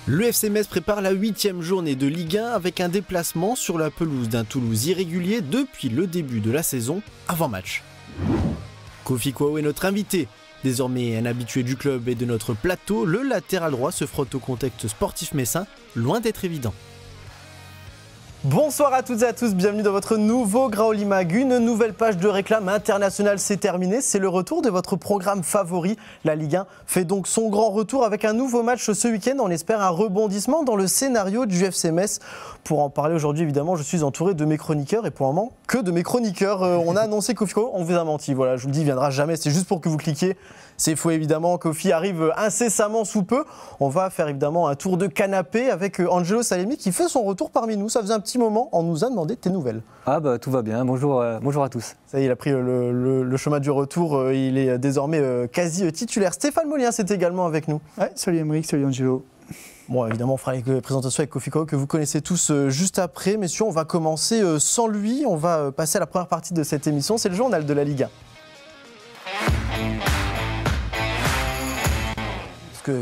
Le FC Metz prépare la 8e journée de Ligue 1 avec un déplacement sur la pelouse d'un Toulouse irrégulier depuis le début de la saison avant match. Kofi Kouao est notre invité. Désormais un habitué du club et de notre plateau, le latéral droit se frotte au contexte sportif messin, loin d'être évident. Bonsoir à toutes et à tous, bienvenue dans votre nouveau Graoli Mag. Une nouvelle page de réclame internationale s'est terminée. C'est le retour de votre programme favori. La Ligue 1 fait donc son grand retour avec un nouveau match ce week-end. On espère un rebondissement dans le scénario du FC Metz. Pour en parler aujourd'hui, évidemment, je suis entouré de mes chroniqueurs et pour le moment, que de mes chroniqueurs. On a annoncé Kofi Kouao, on vous a menti. Voilà, je vous le dis, il ne viendra jamais. C'est juste pour que vous cliquiez. C'est faux évidemment, Kofi arrive incessamment sous peu. On va faire évidemment un tour de canapé avec Angelo Salemi qui fait son retour parmi nous. Ça faisait un petit moment, on nous a demandé tes nouvelles. Ah bah tout va bien, bonjour à tous. Ça y est, il a pris le chemin du retour, il est désormais quasi titulaire. Stéphane Molien, c'est également avec nous. Ouais, salut Aymeric, salut Angelo. Bon, évidemment, on fera la présentation avec Kofi Kouao que vous connaissez tous juste après. Messieurs, on va commencer sans lui. On va passer à la première partie de cette émission. C'est le journal de la Ligue 1.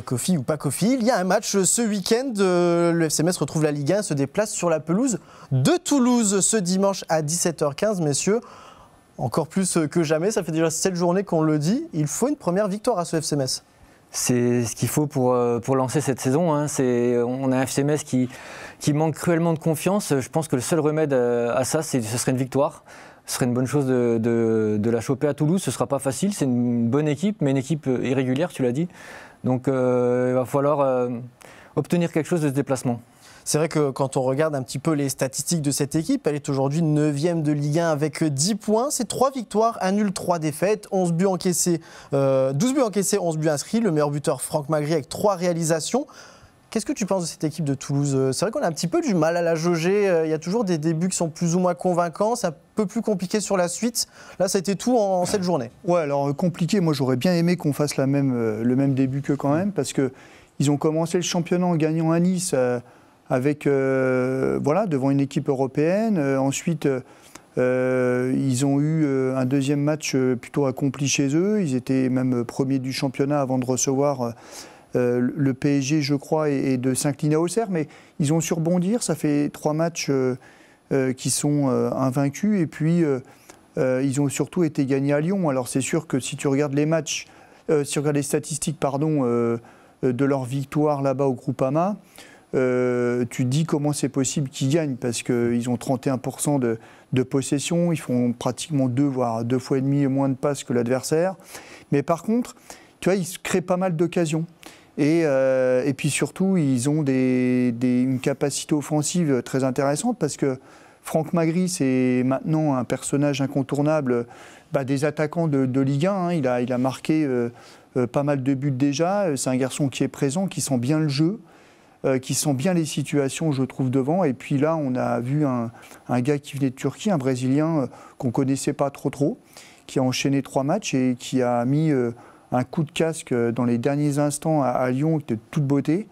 Kofi ou pas Kofi, il y a un match ce week-end. Le FC Metz retrouve la Ligue 1, se déplace sur la pelouse de Toulouse ce dimanche à 17h15. Messieurs, encore plus que jamais, ça fait déjà 7 journées qu'on le dit, il faut une première victoire à ce FC Metz. C'est ce qu'il faut pour lancer cette saison. On a un FC Metz qui manque cruellement de confiance. Je pense que le seul remède à ça, ce serait une victoire. Ce serait une bonne chose de la choper à Toulouse. Ce ne sera pas facile, c'est une bonne équipe, mais une équipe irrégulière, tu l'as dit. Donc il va falloir obtenir quelque chose de ce déplacement. C'est vrai que quand on regarde un petit peu les statistiques de cette équipe, elle est aujourd'hui 9e de Ligue 1 avec 10 points. C'est 3 victoires, 1 nul, 3 défaites, 12 buts encaissés, 11 buts inscrits. Le meilleur buteur, Franck Magri, avec 3 réalisations. Qu'est-ce que tu penses de cette équipe de Toulouse ? C'est vrai qu'on a un petit peu du mal à la jauger. Il y a toujours des débuts qui sont plus ou moins convaincants. C'est un peu plus compliqué sur la suite. Là, ça a été tout en cette journée. Ouais, alors compliqué. Moi, j'aurais bien aimé qu'on fasse le même début qu'eux quand même, parce qu'ils ont commencé le championnat en gagnant à Nice avec, devant une équipe européenne. Ensuite, ils ont eu un deuxième match plutôt accompli chez eux. Ils étaient même premiers du championnat avant de recevoir le PSG, je crois, et de s'incliner à Auxerre, mais ils ont su rebondir. Ça fait 3 matchs qui sont invaincus, et puis ils ont surtout été gagnés à Lyon. Alors c'est sûr que si tu regardes les matchs, si tu regardes les statistiques, de leur victoire là-bas au Groupama, tu te dis comment c'est possible qu'ils gagnent, parce qu'ils ont 31% de possession, ils font pratiquement 2 voire 2 fois et demi moins de passes que l'adversaire. Mais par contre, tu vois, ils se créent pas mal d'occasions. Et puis surtout, ils ont une capacité offensive très intéressante, parce que Franck Magri, c'est maintenant un personnage incontournable des attaquants de Ligue 1. Il a marqué pas mal de buts déjà. C'est un garçon qui est présent, qui sent bien le jeu, qui sent bien les situations, je trouve, devant. Et puis là, on a vu un gars qui venait de Turquie, un Brésilien qu'on ne connaissait pas trop, qui a enchaîné 3 matchs et qui a mis un coup de casque dans les derniers instants à Lyon, de toute beauté.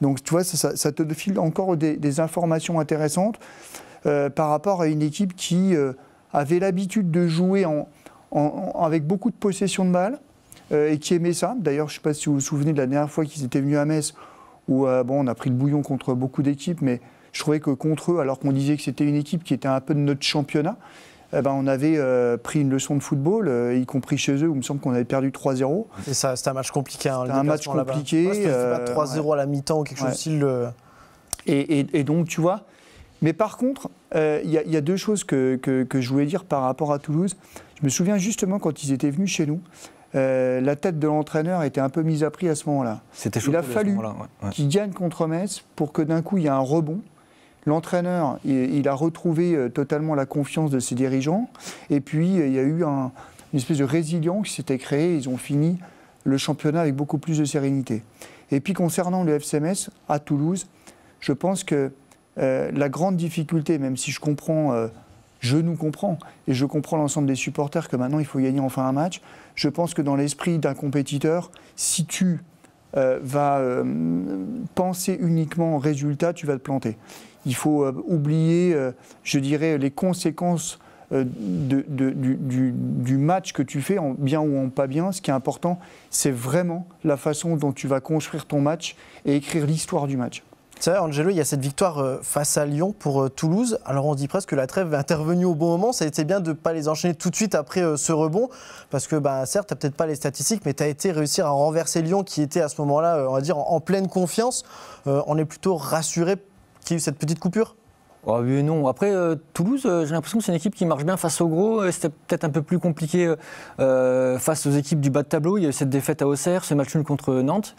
Donc tu vois, ça te file encore des informations intéressantes par rapport à une équipe qui avait l'habitude de jouer avec beaucoup de possession de balles et qui aimait ça. D'ailleurs, je ne sais pas si vous vous souvenez de la dernière fois qu'ils étaient venus à Metz, où on a pris le bouillon contre beaucoup d'équipes, mais je trouvais que contre eux, alors qu'on disait que c'était une équipe qui était un peu de notre championnat, on avait pris une leçon de football, y compris chez eux, où il me semble qu'on avait perdu 3-0. C'est ça, c'était un match compliqué. C'était un match compliqué. C'était 3-0 à la mi-temps ou quelque chose style. Et donc, tu vois. Mais par contre, il y a 2 choses que je voulais dire par rapport à Toulouse. Je me souviens justement quand ils étaient venus chez nous, la tête de l'entraîneur était un peu mise à prix à ce moment-là. Il a fallu qu'il gagne contre Metz pour que d'un coup, il y ait un rebond. L'entraîneur, il a retrouvé totalement la confiance de ses dirigeants. Et puis, il y a eu une espèce de résilience qui s'était créée. Ils ont fini le championnat avec beaucoup plus de sérénité. Et puis, concernant le FC Metz, à Toulouse, je pense que la grande difficulté, même si je nous comprends, et je comprends l'ensemble des supporters que maintenant, il faut gagner enfin un match, je pense que dans l'esprit d'un compétiteur, si tu vas penser uniquement au résultat, tu vas te planter. Il faut oublier, je dirais, les conséquences du match que tu fais, en bien ou en pas bien. Ce qui est important, c'est vraiment la façon dont tu vas construire ton match et écrire l'histoire du match. C'est vrai, Angelo, il y a cette victoire face à Lyon pour Toulouse. Alors on dit presque que la trêve est intervenue au bon moment. Ça a été bien de ne pas les enchaîner tout de suite après ce rebond. Parce que certes, tu n'as peut-être pas les statistiques, mais tu as été réussir à renverser Lyon qui était à ce moment-là, on va dire, en pleine confiance. On est plutôt rassuré qu'il y ait eu cette petite coupure. Oh, oui et non. Après, Toulouse, j'ai l'impression que c'est une équipe qui marche bien face aux gros. C'était peut-être un peu plus compliqué face aux équipes du bas de tableau. Il y a eu cette défaite à Auxerre, ce match nul contre Nantes.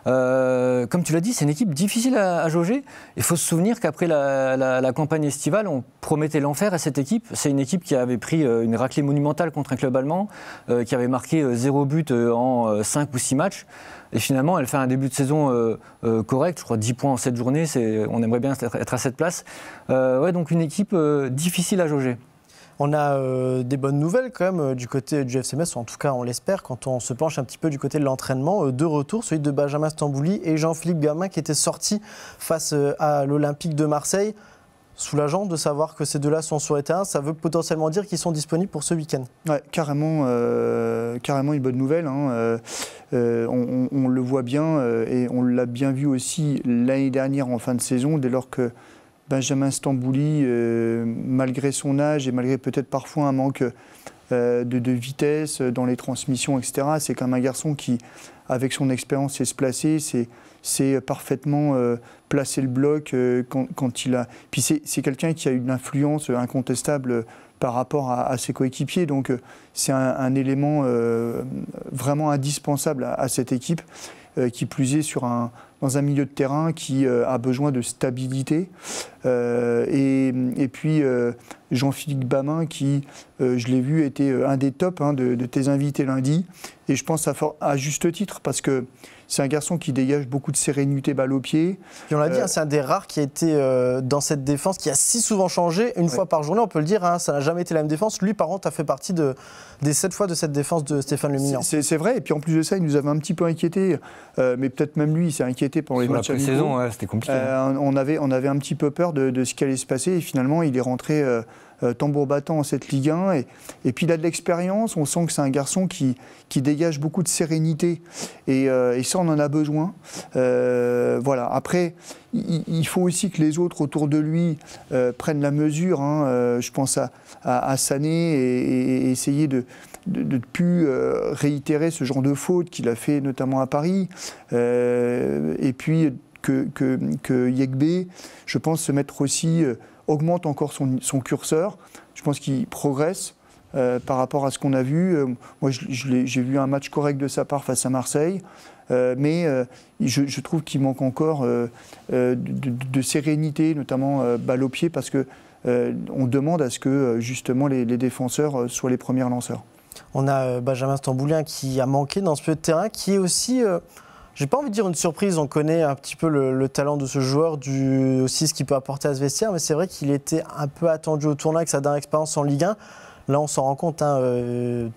Comme tu l'as dit, c'est une équipe difficile à jauger. Il faut se souvenir qu'après la campagne estivale, on promettait l'enfer à cette équipe. C'est une équipe qui avait pris une raclée monumentale contre un club allemand, qui avait marqué 0 but en 5 ou 6 matchs. Et finalement, elle fait un début de saison correct, je crois 10 points en 7 journées, on aimerait bien être à cette place. Donc une équipe difficile à jauger. On a des bonnes nouvelles quand même du côté du FC Metz, en tout cas on l'espère, quand on se penche un petit peu du côté de l'entraînement. Deux retours, celui de Benjamin Stambouli et Jean-Philippe Gamin qui étaient sortis face à l'Olympique de Marseille. Soulageant de savoir que ces deux-là sont sur les terrains, ça veut potentiellement dire qu'ils sont disponibles pour ce week-end. Ouais, carrément une bonne nouvelle. On le voit bien et on l'a bien vu aussi l'année dernière en fin de saison, dès lors que Benjamin Stambouli, malgré son âge et malgré peut-être parfois un manque de vitesse dans les transmissions, etc., c'est quand même un garçon qui, avec son expérience, sait se placer, c'est parfaitement placer le bloc quand il a... Puis c'est quelqu'un qui a une influence incontestable par rapport à ses coéquipiers, donc c'est un élément vraiment indispensable à cette équipe, qui plus est dans un milieu de terrain qui a besoin de stabilité. Et puis Jean-Philippe Gamin qui, je l'ai vu, était un des tops de tes invités lundi, et je pense à juste titre, parce que c'est un garçon qui dégage beaucoup de sérénité, balle au pied. Et on l'a dit, c'est un des rares qui a été dans cette défense, qui a si souvent changé, une fois par journée, on peut le dire, ça n'a jamais été la même défense. Lui, par contre, a fait partie des 7 fois de cette défense de Stéphane Le Mignan. C'est vrai, et puis en plus de ça, il nous avait un petit peu inquiété, mais peut-être même lui, il s'est inquiété pendant les matchs amicaux. Saison, c'était compliqué. On avait un petit peu peur de ce qui allait se passer, et finalement, il est rentré tambour battant en cette Ligue 1, et puis il a de l'expérience. On sent que c'est un garçon qui dégage beaucoup de sérénité, et ça, on en a besoin. Voilà. Après, il faut aussi que les autres autour de lui prennent la mesure. Je pense à Sané, et essayer de ne plus réitérer ce genre de faute qu'il a fait notamment à Paris, et puis que Yekbe, je pense, se mettre aussi, augmente encore son curseur. Je pense qu'il progresse par rapport à ce qu'on a vu. Moi, j'ai vu un match correct de sa part face à Marseille, mais je trouve qu'il manque encore de sérénité, notamment balle au pied, parce que on demande à ce que justement les défenseurs soient les premiers lanceurs. On a Benjamin Stambouli qui a manqué dans ce milieu de terrain, qui est aussi... j'ai pas envie de dire une surprise, on connaît un petit peu le talent de ce joueur, aussi ce qu'il peut apporter à ce vestiaire, mais c'est vrai qu'il était un peu attendu au tournoi avec sa dernière expérience en Ligue 1. Là, on s'en rend compte,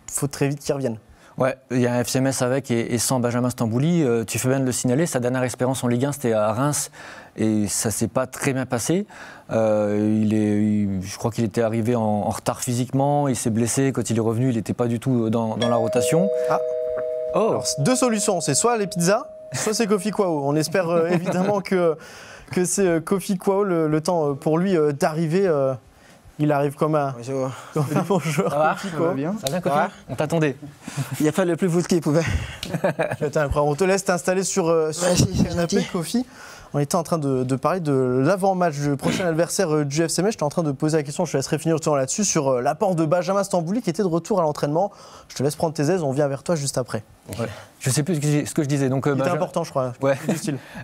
faut très vite qu'il revienne. Ouais, il y a un FC Metz avec et sans Benjamin Stambouli. Tu fais bien de le signaler, sa dernière expérience en Ligue 1, c'était à Reims, et ça ne s'est pas très bien passé. Je crois qu'il était arrivé en retard physiquement, il s'est blessé, quand il est revenu, il n'était pas du tout dans la rotation. Alors, deux solutions, c'est soit les pizzas, soit c'est Kofi Kouao. On espère évidemment que c'est Kofi Kouao, le temps pour lui d'arriver. Il arrive comme un bon joueur. Ça va, Kofi Kouao. Ça va bien, Kofi ? On t'attendait. Il a fait le plus vite qu'il pouvait. On te laisse t'installer sur le canapé, Kofi. On était en train de parler de l'avant-match du prochain adversaire du FC Metz. J'étais en train de poser la question, je te laisserai finir justement là-dessus, sur l'apport de Benjamin Stambouli qui était de retour à l'entraînement. Je te laisse prendre tes aises, on vient vers toi juste après. Ouais. Je ne sais plus ce que je disais. Donc, c'était important, je crois. Ouais.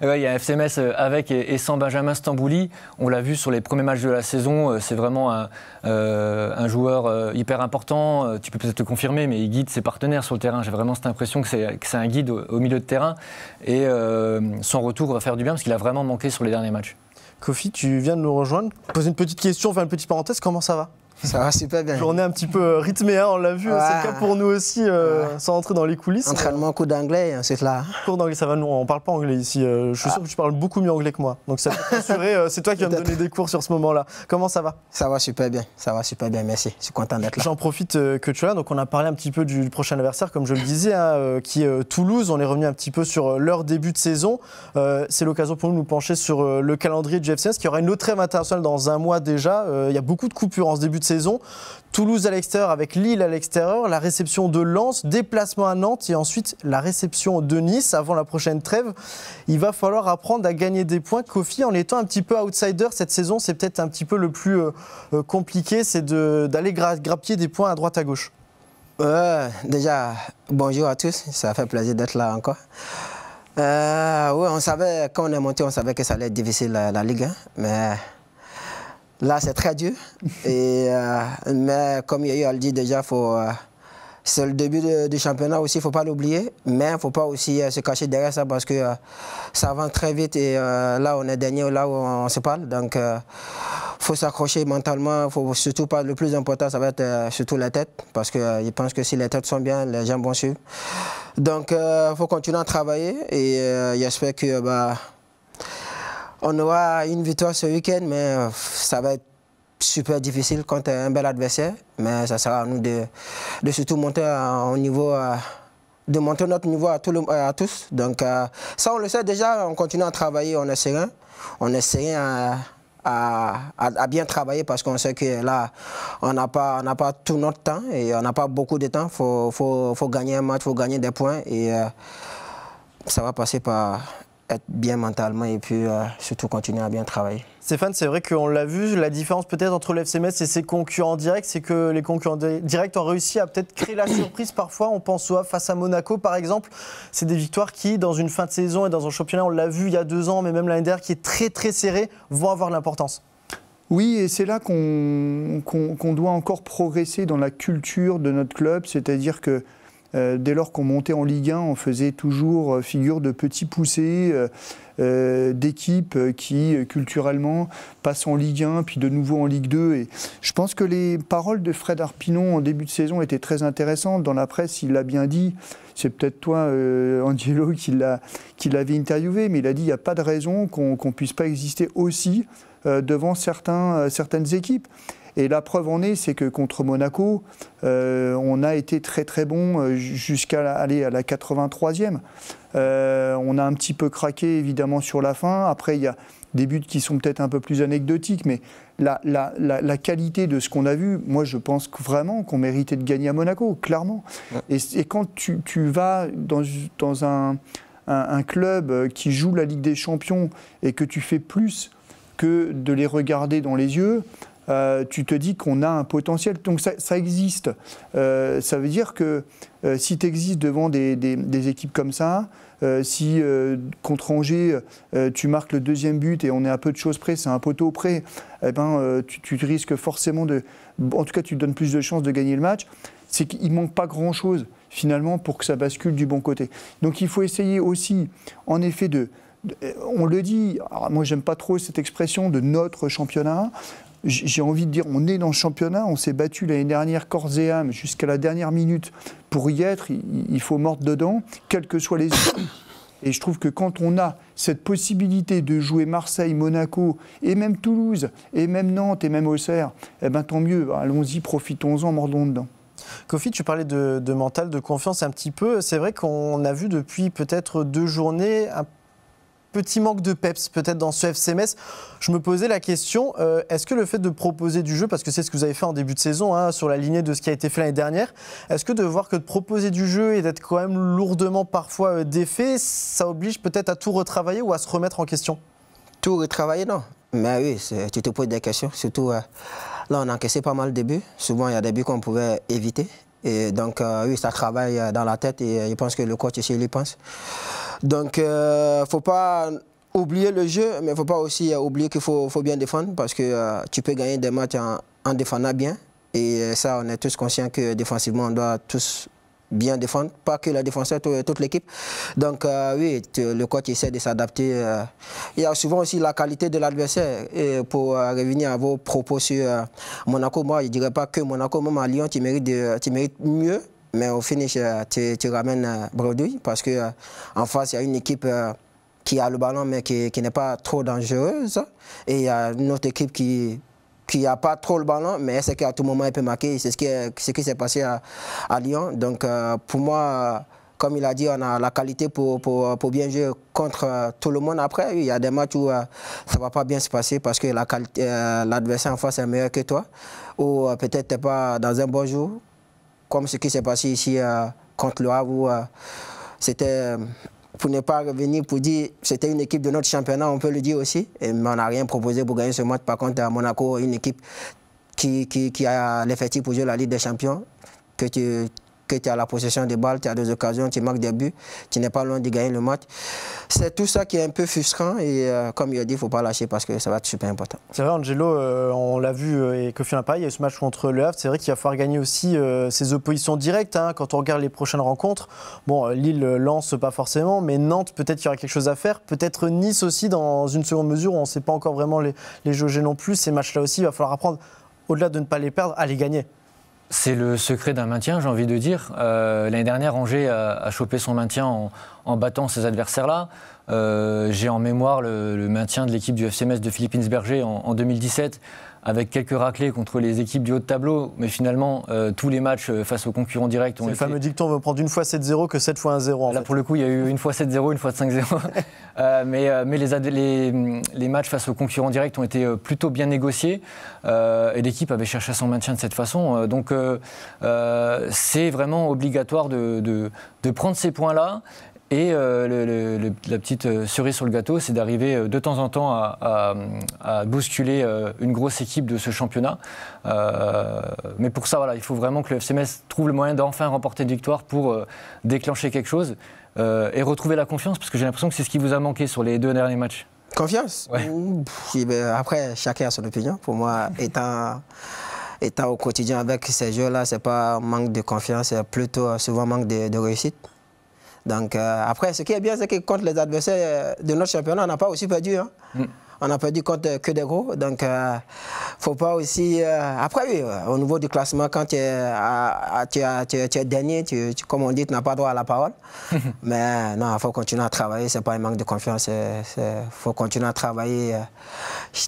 Il y a FC Metz avec et sans Benjamin Stambouli. On l'a vu sur les premiers matchs de la saison. C'est vraiment un joueur hyper important. Tu peux peut-être te confirmer, mais il guide ses partenaires sur le terrain. J'ai vraiment cette impression que c'est un guide au milieu de terrain. Et son retour va faire du bien parce qu'il a vraiment manqué sur les derniers matchs. Kofi, tu viens de nous rejoindre. Poser une petite question, faire une petite parenthèse. Comment ça va ? Ça va super bien. Journée un petit peu rythmée, hein, on l'a vu, Ouais. c'est le cas pour nous aussi, sans rentrer dans les coulisses. Entraînement, cours d'anglais, c'est là. Cours d'anglais, ça va, nous, on parle pas anglais ici. Je suis sûr que tu parles beaucoup mieux anglais que moi. Donc ça peut te rassurer, c'est toi qui vas me donner des cours sur ce moment-là. Comment ça va? Ça va super bien, merci. Je suis content d'être là. J'en profite que tu es là. Donc on a parlé un petit peu du prochain adversaire, comme je le disais, hein, qui est Toulouse. On est revenu un petit peu sur leur début de saison. C'est l'occasion pour nous de nous pencher sur le calendrier du FCMS, qui aura une autre trêve internationale dans un mois déjà. Il y a beaucoup de coupures en ce début de saison. Toulouse à l'extérieur avec Lille à l'extérieur, la réception de Lens, déplacement à Nantes et ensuite la réception de Nice avant la prochaine trêve. Il va falloir apprendre à gagner des points. Kofi, en étant un petit peu outsider cette saison, c'est peut-être un petit peu le plus compliqué, c'est d'aller grappiller des points à droite à gauche. Déjà, bonjour à tous, ça fait plaisir d'être là encore. Oui, on savait, quand on est monté, on savait que ça allait être difficile la Ligue 1, mais là c'est très dur. Mais comme Yoyo a dit déjà, c'est le début du championnat aussi, il ne faut pas l'oublier, mais il ne faut pas aussi se cacher derrière ça parce que ça avance très vite et là on est dernier, là où on se parle. Donc il faut s'accrocher mentalement, faut surtout pas, le plus important ça va être surtout la tête parce que je pense que si les têtes sont bien, les gens vont suivre. Donc il faut continuer à travailler et j'espère que on aura une victoire ce week-end, mais ça va être super difficile contre un bel adversaire, mais ça sera à nous de surtout monter au niveau, de monter notre niveau à tous. Donc ça on le sait déjà, on continue à travailler, on est serein à bien travailler parce qu'on sait que là on n'a pas tout notre temps et on n'a pas beaucoup de temps. Faut gagner un match, faut gagner des points et ça va passer par être bien mentalement et puis surtout continuer à bien travailler. Stéphane, c'est vrai qu'on l'a vu, la différence peut-être entre le FC Metz et ses concurrents directs, c'est que les concurrents directs ont réussi à peut-être créer la surprise parfois. On pense face à Monaco par exemple. C'est des victoires qui, dans une fin de saison et dans un championnat, on l'a vu il y a 2 ans, mais même l'année dernière, qui est très très serré, vont avoir de l'importance. Oui, et c'est là qu'on doit encore progresser dans la culture de notre club, c'est-à-dire que dès lors qu'on montait en Ligue 1, on faisait toujours figure de petits poussés, d'équipes qui, culturellement, passent en Ligue 1, puis de nouveau en Ligue 2. Et je pense que les paroles de Fred Arpinon en début de saison étaient très intéressantes. Dans la presse, il l'a bien dit. C'est peut-être toi, Angelo, qui l'avait interviewé, mais il a dit qu'il n'y a pas de raison qu'on ne puisse pas exister aussi devant certaines équipes. Et la preuve en est, c'est que contre Monaco, on a été très très bon jusqu'à aller à la 83e. On a un petit peu craqué évidemment sur la fin. Après, il y a des buts qui sont peut-être un peu plus anecdotiques, mais la qualité de ce qu'on a vu, moi je pense vraiment qu'on méritait de gagner à Monaco, clairement. Ouais. Et quand tu vas dans un club qui joue la Ligue des Champions et que tu fais plus que de les regarder dans les yeux, tu te dis qu'on a un potentiel. Donc ça existe. Ça veut dire que si tu existes devant des équipes comme ça, si contre Angers, tu marques le 2e but et on est à peu de choses près, c'est un poteau près, eh ben, tu risques forcément en tout cas, tu te donnes plus de chances de gagner le match. C'est qu'il ne manque pas grand-chose, finalement, pour que ça bascule du bon côté. Donc il faut essayer aussi, en effet, on le dit, moi j'aime pas trop cette expression de notre championnat. J'ai envie de dire, on est dans le championnat, on s'est battu l'année dernière corps et âme jusqu'à la dernière minute. Pour y être, il faut mordre dedans, quelles que soient les équipes. Et je trouve que quand on a cette possibilité de jouer Marseille, Monaco, et même Toulouse, et même Nantes, et même Auxerre, eh ben tant mieux, allons-y, profitons-en, mordons dedans. Kofi, tu parlais de mental, de confiance un petit peu. C'est vrai qu'on a vu depuis peut-être 2 journées un petit manque de peps peut-être dans ce FC Metz. Je me posais la question, est-ce que le fait de proposer du jeu, parce que c'est ce que vous avez fait en début de saison, hein, sur la lignée de ce qui a été fait l'année dernière, est-ce que de voir que de proposer du jeu et d'être quand même lourdement parfois défait, ça oblige peut-être à tout retravailler ou à se remettre en question? Tout retravailler, non. Mais oui, tu te poses des questions. Surtout, là, on a encaissé pas mal de buts. Souvent, il y a des buts qu'on pouvait éviter. Et donc, oui, ça travaille dans la tête et je pense que le coach aussi, il y pense. Donc, il ne faut pas oublier le jeu, mais il ne faut pas aussi oublier qu'il faut bien défendre parce que tu peux gagner des matchs en défendant bien. Et ça, on est tous conscients que défensivement, on doit tous bien défendre, pas que les défenseurs, toute l'équipe. Donc oui, le coach essaie de s'adapter. Il y a souvent aussi la qualité de l'adversaire. Et pour revenir à vos propos sur Monaco, moi je ne dirais pas que Monaco, même à Lyon, tu mérites mieux, mais au finish tu ramènes bredouille parce qu'en face il y a une équipe qui a le ballon mais qui n'est pas trop dangereuse. Et il y a une autre équipe qui n'a pas trop le ballon, mais elle sait qu'à tout moment elle peut marquer. C'est ce qui s'est passé à Lyon. Donc pour moi, comme il a dit, on a la qualité pour bien jouer contre tout le monde. Après, il y a des matchs où ça ne va pas bien se passer parce que l'adversaire en face est meilleur que toi. Ou peut-être tu n'es pas dans un bon jour, comme ce qui s'est passé ici contre le Havre où c'était... Pour ne pas revenir pour dire c'était une équipe de notre championnat, on peut le dire aussi. Mais on n'a rien proposé pour gagner ce match. Par contre, à Monaco, une équipe qui a l'effectif pour jouer la Ligue des Champions, que tu as la possession des balles, tu as des occasions, tu marques des buts, tu n'es pas loin de gagner le match. C'est tout ça qui est un peu frustrant et comme il a dit, il ne faut pas lâcher parce que ça va être super important. C'est vrai, Angelo, on l'a vu et Kofi l'a pareil, il y a eu ce match contre le Havre, c'est vrai qu'il va falloir gagner aussi ses oppositions directes. Hein, quand on regarde les prochaines rencontres, bon, Lille lance pas forcément, mais Nantes, peut-être qu'il y aura quelque chose à faire. Peut-être Nice aussi, dans une seconde mesure, où on ne sait pas encore vraiment les jauger non plus. Ces matchs-là aussi, il va falloir apprendre, au-delà de ne pas les perdre, à les gagner. C'est le secret d'un maintien, j'ai envie de dire. L'année dernière, Angers a chopé son maintien en battant ces adversaires-là. J'ai en mémoire le maintien de l'équipe du FC Metz de Philippe Insberger en 2017, avec quelques raclées contre les équipes du haut de tableau. Mais finalement, tous les matchs face aux concurrents directs ont été... C'est le fameux dicton, on veut prendre une fois 7-0 que 7 fois 1-0. Là, pour le coup, il y a eu une fois 7-0, une fois 5-0. Mais les matchs face aux concurrents directs ont été plutôt bien négociés. Et l'équipe avait cherché son maintien de cette façon. Donc, c'est vraiment obligatoire de prendre ces points-là. Et la petite cerise sur le gâteau, c'est d'arriver de temps en temps à bousculer une grosse équipe de ce championnat. Mais pour ça, voilà, il faut vraiment que le FC Metz trouve le moyen d'enfin remporter une victoire pour déclencher quelque chose et retrouver la confiance, parce que j'ai l'impression que c'est ce qui vous a manqué sur les 2 derniers matchs. Confiance, ouais. Après, chacun a son opinion. Pour moi, étant au quotidien avec ces jeux-là, ce n'est pas manque de confiance, c'est plutôt souvent manque de réussite. Donc après, ce qui est bien, c'est que contre les adversaires de notre championnat, on n'a pas aussi perdu. Hein. On a perdu contre que des gros. Donc, faut pas aussi... après, oui, au niveau du classement, quand tu es dernier, comme on dit, tu n'as pas droit à la parole. Mais non, il faut continuer à travailler. Ce n'est pas un manque de confiance. Il faut continuer à travailler.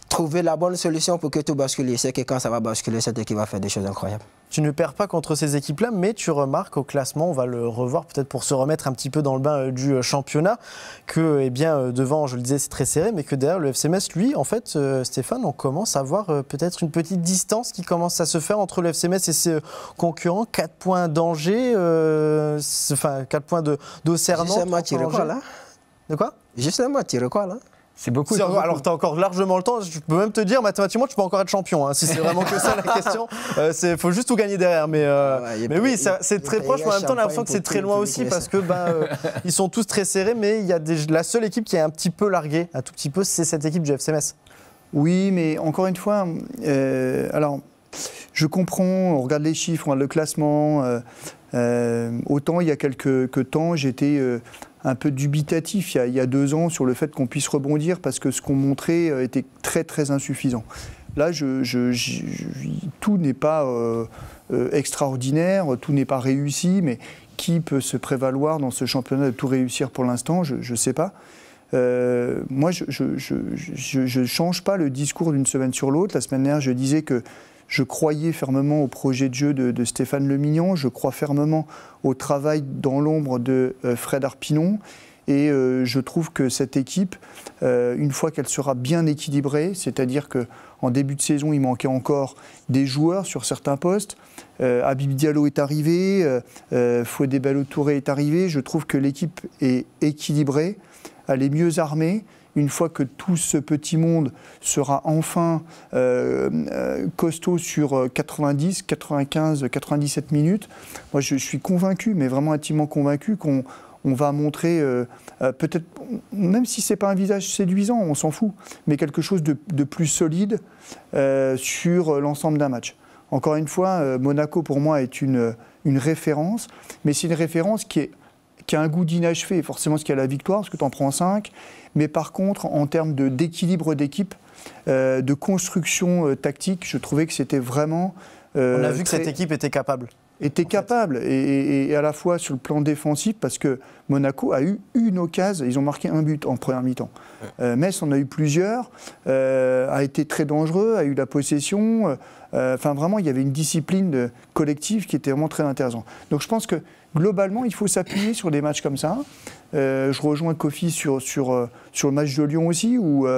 Trouver la bonne solution pour que tout bascule. C'est que quand ça va basculer, cette équipe va faire des choses incroyables. Tu ne perds pas contre ces équipes-là, mais tu remarques au classement, on va le revoir peut-être pour se remettre un petit peu dans le bain du championnat, que eh bien, devant, je le disais, c'est très serré, mais que derrière le FC Metz, lui, en fait, Stéphane, on commence à voir peut-être une petite distance qui commence à se faire entre le FC Metz et ses concurrents. 4 points d'Angers, enfin 4 points d'Auxerre. Juste un match, tu quoi là? De quoi? Juste un match, tu quoi là? C'est beaucoup. Alors, tu as encore largement le temps. Je peux même te dire, mathématiquement, tu peux encore être champion. Hein, si c'est vraiment que ça la question. Il faut juste tout gagner derrière. Mais oui, c'est très proche. Mais en même temps, on a l'impression que c'est très loin aussi parce que ils sont tous très serrés. Mais il y a la seule équipe qui est un petit peu larguée, un tout petit peu, c'est cette équipe du FC Metz. Oui, mais encore une fois, alors, je comprends, on regarde les chiffres, on regarde le classement. Autant il y a quelques temps, j'étais un peu dubitatif il y a 2 ans sur le fait qu'on puisse rebondir parce que ce qu'on montrait était très très insuffisant. Là, tout n'est pas extraordinaire, tout n'est pas réussi, mais qui peut se prévaloir dans ce championnat de tout réussir pour l'instant? Je ne sais pas. Moi, je ne change pas le discours d'une semaine sur l'autre. La semaine dernière, je disais que je croyais fermement au projet de jeu de Stéphane Le Mignon. Je crois fermement au travail dans l'ombre de Fred Arpinon. Et je trouve que cette équipe, une fois qu'elle sera bien équilibrée, c'est-à-dire qu'en début de saison, il manquait encore des joueurs sur certains postes. Habib Diallo est arrivé, Fodé Ballo-Touré est arrivé. Je trouve que l'équipe est équilibrée, elle est mieux armée. Une fois que tout ce petit monde sera enfin costaud sur 90, 95, 97 minutes, moi je suis convaincu, mais vraiment intimement convaincu qu'on va montrer, peut-être, même si ce n'est pas un visage séduisant, on s'en fout, mais quelque chose de plus solide sur l'ensemble d'un match. Encore une fois, Monaco pour moi est une une référence, mais c'est une référence qui a un goût d'inachevé, forcément ce qu'il y a la victoire, parce que tu en prends 5, mais par contre, en termes d'équilibre d'équipe, de construction tactique, je trouvais que c'était vraiment... On a vu que cette équipe était capable. Et à la fois sur le plan défensif, parce que Monaco a eu une occasion, ils ont marqué un but en première mi-temps. Metz en a eu plusieurs, a été très dangereux, a eu la possession. Enfin, vraiment, il y avait une discipline collective qui était vraiment très intéressante. Donc je pense que globalement, il faut s'appuyer sur des matchs comme ça. Je rejoins Kofi sur le match de Lyon aussi, où,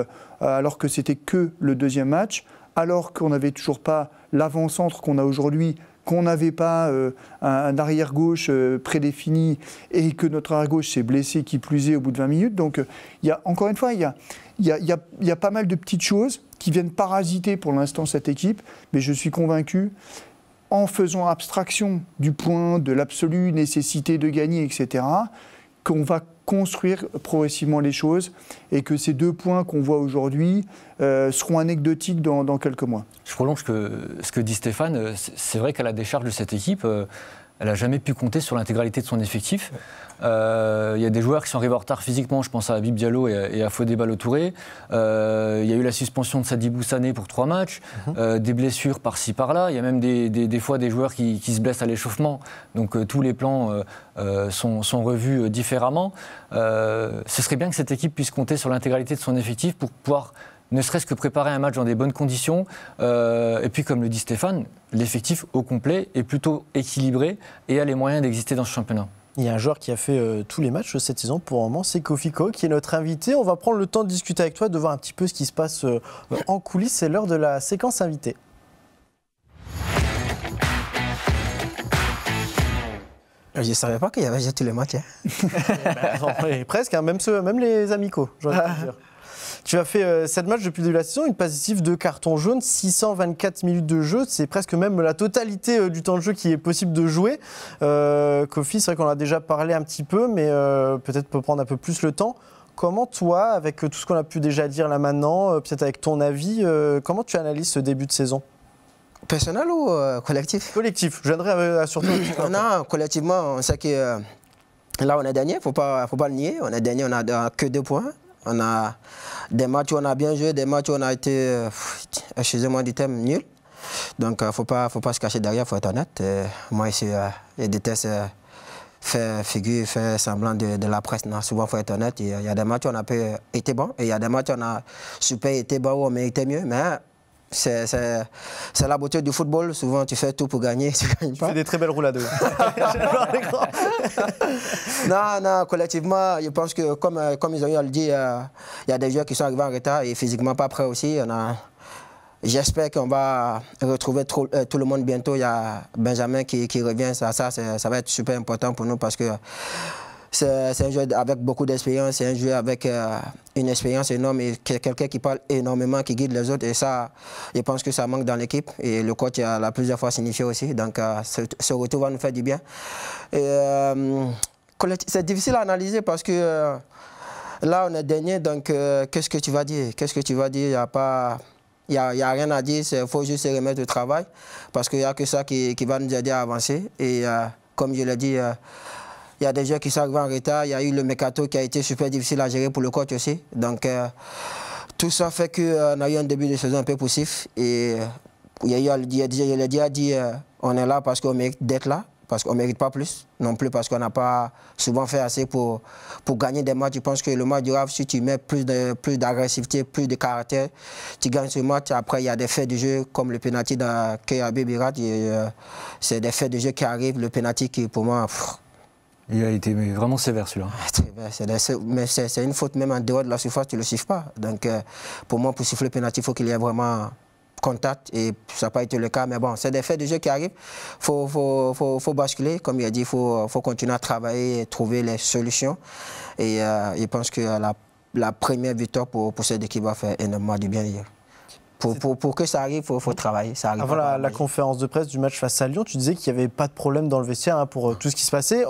alors que c'était que le deuxième match, alors qu'on n'avait toujours pas l'avant-centre qu'on a aujourd'hui, qu'on n'avait pas un arrière-gauche prédéfini et que notre arrière-gauche s'est blessé, qui plus est, au bout de 20 minutes. Donc, encore une fois, il y a pas mal de petites choses qui viennent parasiter pour l'instant cette équipe, mais je suis convaincu, en faisant abstraction du point, de l'absolue nécessité de gagner, etc., qu'on va construire progressivement les choses et que ces 2 points qu'on voit aujourd'hui seront anecdotiques dans quelques mois. Je prolonge ce que dit Stéphane. C'est vrai qu'à la décharge de cette équipe, elle n'a jamais pu compter sur l'intégralité de son effectif. Il y a des joueurs qui sont arrivés en retard physiquement, je pense à Habib Diallo et à Fodé Ballo-Touré. Il y a eu la suspension de Sadibou Sané pour 3 matchs, des blessures par-ci par-là. Il y a même des fois des joueurs qui se blessent à l'échauffement. Donc tous les plans sont revus différemment. Ce serait bien que cette équipe puisse compter sur l'intégralité de son effectif pour pouvoir ne serait-ce que préparer un match dans des bonnes conditions. Et puis, comme le dit Stéphane, l'effectif au complet est plutôt équilibré et a les moyens d'exister dans ce championnat. Il y a un joueur qui a fait tous les matchs cette saison pour le moment, c'est Kofi Ko, qui est notre invité. On va prendre le temps de discuter avec toi, de voir un petit peu ce qui se passe en coulisses. C'est l'heure de la séquence invitée. Je ne savais pas qu'il y avait déjà tous les matchs. Presque, hein, même les amicaux, j'ai envie de dire. Tu as fait 7 matchs depuis le début de la saison, une passe décisive, 2 cartons jaunes, 624 minutes de jeu. C'est presque même la totalité du temps de jeu qui est possible de jouer. Kofi, c'est vrai qu'on a déjà parlé un petit peu, mais peut-être peut prendre un peu plus le temps. Comment toi, avec tout ce qu'on a pu déjà dire là maintenant, peut-être avec ton avis, comment tu analyses ce début de saison ? Personnel ou collectif ? Collectif, je viendrai surtout. Non, collectivement, on sait que là on est dernier, faut pas le nier. On est dernier, on n'a que 2 points. On a des matchs où on a bien joué, des matchs où on a été, excusez-moi du terme, nul. Donc, faut pas se cacher derrière, il faut être honnête. Moi, ici, je déteste faire figure, faire semblant de la presse. Non, souvent, il faut être honnête. Il y a des matchs où on a été bon et il y a des matchs où on a super été bon, où on méritait mieux. Mais c'est la beauté du football. Souvent, tu fais tout pour gagner, tu gagnes pas. Tu fais des très belles roulades. Non, collectivement, je pense que, comme ils ont eu à le dire, il y a des joueurs qui sont arrivés en retard et physiquement pas prêts aussi. J'espère qu'on va retrouver tout le monde bientôt. Il y a Benjamin qui revient. Ça va être super important pour nous parce que c'est un joueur avec beaucoup d'expérience, c'est un joueur avec une expérience énorme et quelqu'un qui parle énormément, qui guide les autres. Et ça, je pense que ça manque dans l'équipe. Et le coach l'a plusieurs fois signifié aussi. Donc, ce retour va nous faire du bien. C'est difficile à analyser parce que là, on est dernier. Donc, qu'est-ce que tu vas dire? Qu'est-ce que tu vas dire? Il n'y a rien à dire. Il faut juste se remettre au travail parce qu'il n'y a que ça qui va nous aider à avancer. Et comme je l'ai dit, il y a des joueurs qui sont arrivés en retard. Il y a eu le mercato qui a été super difficile à gérer pour le coach aussi. Donc, tout ça fait qu'on a eu un début de saison un peu poussif. Et il y a eu, je l'ai déjà dit, on est là parce qu'on mérite d'être là, parce qu'on ne mérite pas plus, non plus parce qu'on n'a pas souvent fait assez pour gagner des matchs. Je pense que le match du Havre, si tu mets plus d'agressivité, plus de caractère, tu gagnes ce match. Après, il y a des faits de jeu comme le pénalty qu'a Habib Birat. C'est des faits de jeu qui arrivent. Le pénalty qui, pour moi... Il a été vraiment sévère celui-là. Mais c'est une faute même en dehors de la surface, tu ne le siffles pas. Donc pour moi, pour siffler le pénalty, il faut qu'il y ait vraiment contact et ça n'a pas été le cas. Mais bon, c'est des faits de jeu qui arrivent. Il faut basculer, comme il a dit, il faut continuer à travailler et trouver les solutions. Et je pense que la première victoire pour cette équipe va faire énormément du bien hier. Pour que ça arrive, il faut travailler. Ça arrive. Avant la conférence de presse du match face à Lyon, tu disais qu'il n'y avait pas de problème dans le vestiaire pour tout ce qui se passait.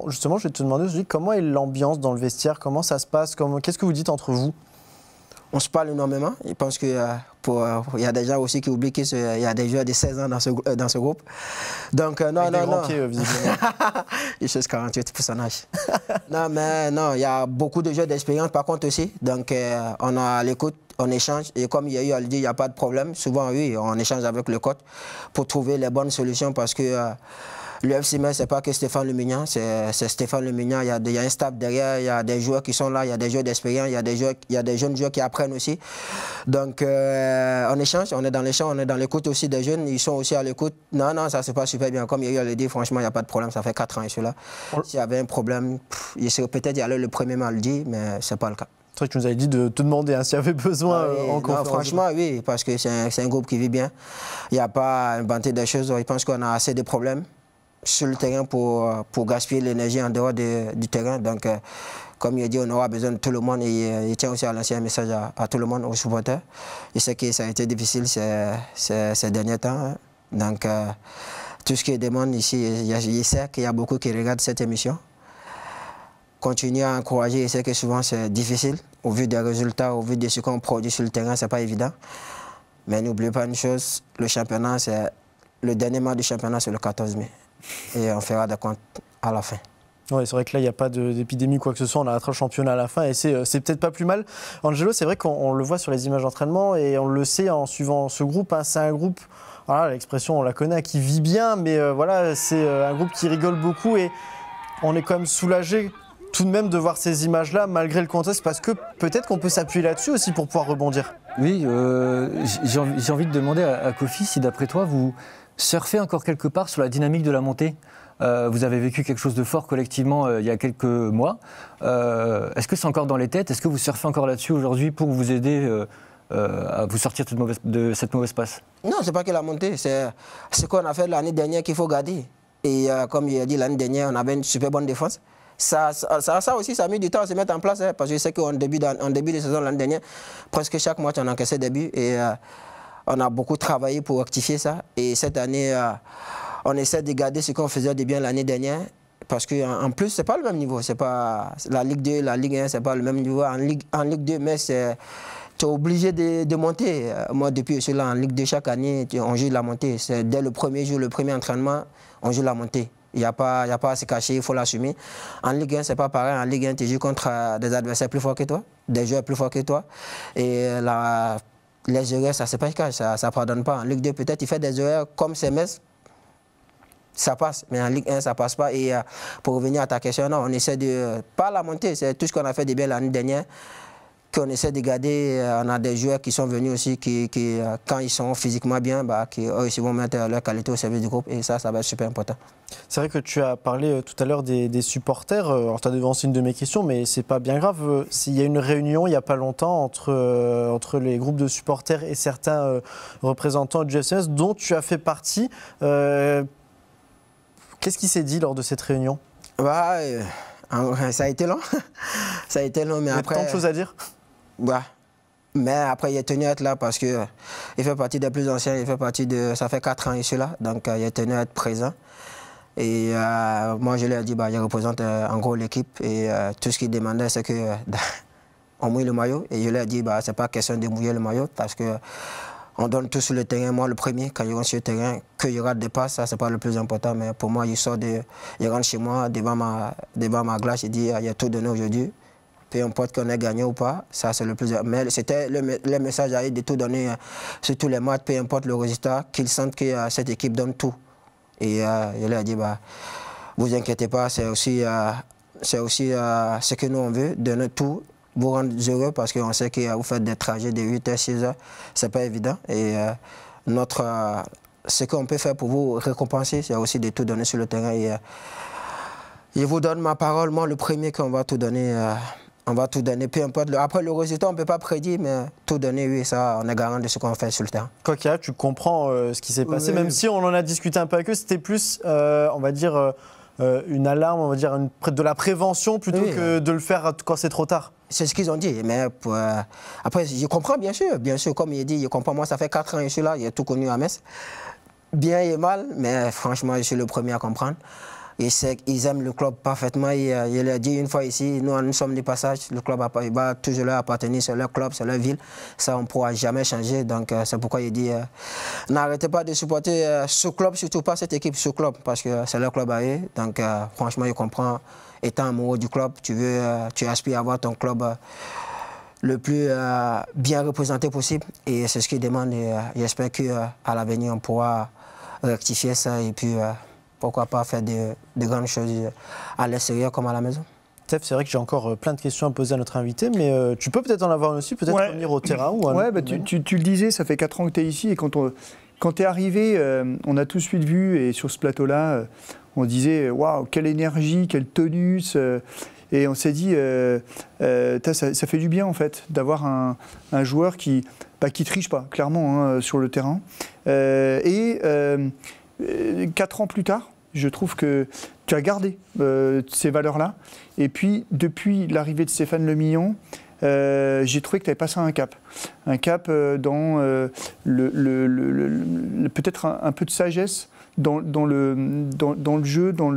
Justement, je vais te demander aujourd'hui comment est l'ambiance dans le vestiaire, comment ça se passe, qu'est-ce que vous dites entre vous? On se parle énormément. Je pense qu'il y a des gens aussi qui oublient qu'il y a des joueurs de 16 ans dans ce groupe. Donc, non. Visiblement. Il chose 48 pour son âge. Non, mais non, il y a beaucoup de joueurs d'expérience par contre aussi. Donc, on a à l'écoute, on échange. Et comme il y a eu à le dire, il n'y a pas de problème. Souvent, oui, on échange avec le coach pour trouver les bonnes solutions parce que le FC Metz, ce n'est pas que Stéphane Le Mignan, c'est Stéphane Le Mignan. Il y a un staff derrière, il y a des joueurs qui sont là, il y a des joueurs d'expérience, il y a des jeunes joueurs qui apprennent aussi. Donc, on échange, on est dans l'échange, on est dans l'écoute aussi des jeunes, ils sont aussi à l'écoute. Non, ça se passe super bien. Comme il y a eu à le dire, franchement, il n'y a pas de problème, ça fait 4 ans que je suis là. S'il y avait un problème, peut-être y aller le premier mal dit, mais ce n'est pas le cas. C'est vrai que tu nous avais dit de te demander s'il y avait besoin oui, en conférence. Franchement, oui, parce que c'est un groupe qui vit bien. Il n'y a pas à inventer des choses, je pense qu'on a assez de problèmes sur le terrain pour gaspiller l'énergie en dehors du terrain. Donc, comme il a dit, on aura besoin de tout le monde et il tient aussi à lancer un message à tout le monde, aux supporters. Je sais que ça a été difficile ces derniers temps. Hein. Donc, tout ce qu'il demande ici, je sais qu'il y a beaucoup qui regardent cette émission. Continuer à encourager, je sais que souvent c'est difficile. Au vu des résultats, au vu de ce qu'on produit sur le terrain, ce n'est pas évident. Mais n'oubliez pas une chose, le championnat, le dernier match du championnat, c'est le 14 mai. Et on fera des comptes à la fin. Oui, c'est vrai que là, il n'y a pas d'épidémie, quoi que ce soit. On arrêtera le championnat à la fin et c'est peut-être pas plus mal. Angelo, c'est vrai qu'on le voit sur les images d'entraînement et on le sait en suivant ce groupe. Hein, c'est un groupe, voilà, l'expression, on la connaît, qui vit bien, mais voilà, c'est un groupe qui rigole beaucoup et on est quand même soulagé tout de même de voir ces images-là, malgré le contexte, parce que peut-être qu'on peut s'appuyer là-dessus aussi pour pouvoir rebondir. Oui, j'ai envie de demander à Kofi si, d'après toi, vous surfez encore quelque part sur la dynamique de la montée. Vous avez vécu quelque chose de fort collectivement il y a quelques mois. Est-ce que c'est encore dans les têtes? Est-ce que vous surfez encore là-dessus aujourd'hui pour vous aider à vous sortir de cette mauvaise passe? Non, c'est pas que la montée, c'est ce qu'on a fait l'année dernière qu'il faut garder. Et comme il a dit, l'année dernière, on avait une super bonne défense. Ça aussi, ça a mis du temps à se mettre en place, hein, parce que je sais qu'en début de saison l'année dernière, presque chaque match, on encaissait des buts et on a beaucoup travaillé pour rectifier ça. Et cette année, on essaie de garder ce qu'on faisait de bien l'année dernière, parce qu'en plus, ce n'est pas le même niveau. C'est pas la Ligue 2, la Ligue 1, ce n'est pas le même niveau. En Ligue 2, mais tu es obligé de monter. Moi, depuis que je suis là en Ligue 2, chaque année, on joue la montée. Dès le premier jour, le premier entraînement, on joue la montée. Il n'y a pas à se cacher, il faut l'assumer. En Ligue 1, ce n'est pas pareil. En Ligue 1, tu joues contre des adversaires plus forts que toi, des joueurs plus forts que toi. Et les erreurs, ça ne se cache, ça ne pardonne pas. En Ligue 2, peut-être il fait des erreurs comme Metz, ça passe. Mais en Ligue 1, ça ne passe pas. Et pour revenir à ta question, non, on essaie de pas la montée. C'est tout ce qu'on a fait de bien l'année dernière. Qu'on essaie de garder, on a des joueurs qui sont venus aussi, qui quand ils sont physiquement bien, qui eux, ils vont mettre leur qualité au service du groupe et ça va être super important. C'est vrai que tu as parlé tout à l'heure des supporters, alors tu as devancé une de mes questions, mais c'est pas bien grave. S'il y a une réunion il n'y a pas longtemps entre les groupes de supporters et certains représentants du FC Metz dont tu as fait partie, qu'est-ce qui s'est dit lors de cette réunion? Ça a été long. Ça a été long, mais après... Il y a tant de choses à dire. Ouais. Mais après, il est tenu à être là parce qu'il fait partie des plus anciens, ça fait 4 ans qu'il est là, donc il est tenu à être présent. Et moi, je lui ai dit, il représente en gros l'équipe et tout ce qu'il demandait, c'est qu'on mouille le maillot. Et je lui ai dit, c'est pas question de mouiller le maillot parce qu'on donne tout sur le terrain. Moi, le premier, quand il rentre sur le terrain, qu'il rate des passes, ça, c'est pas le plus important. Mais pour moi, il rentre chez moi, devant ma glace, il dit, il a tout donné aujourd'hui. Peu importe qu'on ait gagné ou pas, ça c'est le plus... Mais c'était le message à eux de tout donner sur tous les matchs, peu importe le résultat, qu'ils sentent que cette équipe donne tout. Et je leur ai dit, vous inquiétez pas, c'est aussi ce que nous on veut, donner tout, vous rendre heureux, parce qu'on sait que vous faites des trajets de 8 heures, 6 heures, c'est pas évident. Et ce qu'on peut faire pour vous récompenser, c'est aussi de tout donner sur le terrain. Et je vous donne ma parole, moi le premier qu'on va tout donner... on va tout donner, peu importe. Après, le résultat, on ne peut pas prédire, mais tout donner, oui, ça, on est garant de ce qu'on fait sur le terrain. Quoi qu'il y a, tu comprends ce qui s'est passé, même si on en a discuté un peu avec eux, c'était plus, on va dire, une alarme, on va dire, de la prévention plutôt que de le faire quand c'est trop tard. C'est ce qu'ils ont dit, mais après, je comprends, bien sûr, comme il dit, je comprends. Moi, ça fait 4 ans que je suis là, j'ai tout connu à Metz. Bien et mal, mais franchement, je suis le premier à comprendre. Ils aiment le club parfaitement. Il l'a dit une fois ici, nous sommes des passages, le club va toujours leur appartenir, c'est leur club, c'est leur ville. Ça, on ne pourra jamais changer. Donc, c'est pourquoi il dit, n'arrêtez pas de supporter ce club, surtout pas cette équipe, ce club, parce que c'est leur club à eux. Donc, franchement, il comprend, étant amoureux du club, tu aspires à avoir ton club le plus bien représenté possible. Et c'est ce qu'il demande. Et j'espère qu'à l'avenir, on pourra rectifier ça et puis pourquoi pas faire de grandes choses à l'extérieur comme à la maison. Steph, c'est vrai que j'ai encore plein de questions à poser à notre invité, mais tu peux peut-être en avoir une aussi, peut-être revenir au terrain ou ouais, bah, tu le disais, ça fait 4 ans que tu es ici et quand tu es arrivé, on a tout de suite vu, et sur ce plateau-là, on disait waouh, quelle énergie, quelle tonus. Et on s'est dit, ça fait du bien en fait d'avoir un joueur qui triche pas, clairement, hein, sur le terrain. 4 ans plus tard, je trouve que tu as gardé ces valeurs-là. Et puis, depuis l'arrivée de Stéphane Le Millon, j'ai trouvé que tu avais passé un cap. Un cap dans peut-être un peu de sagesse dans le jeu, dans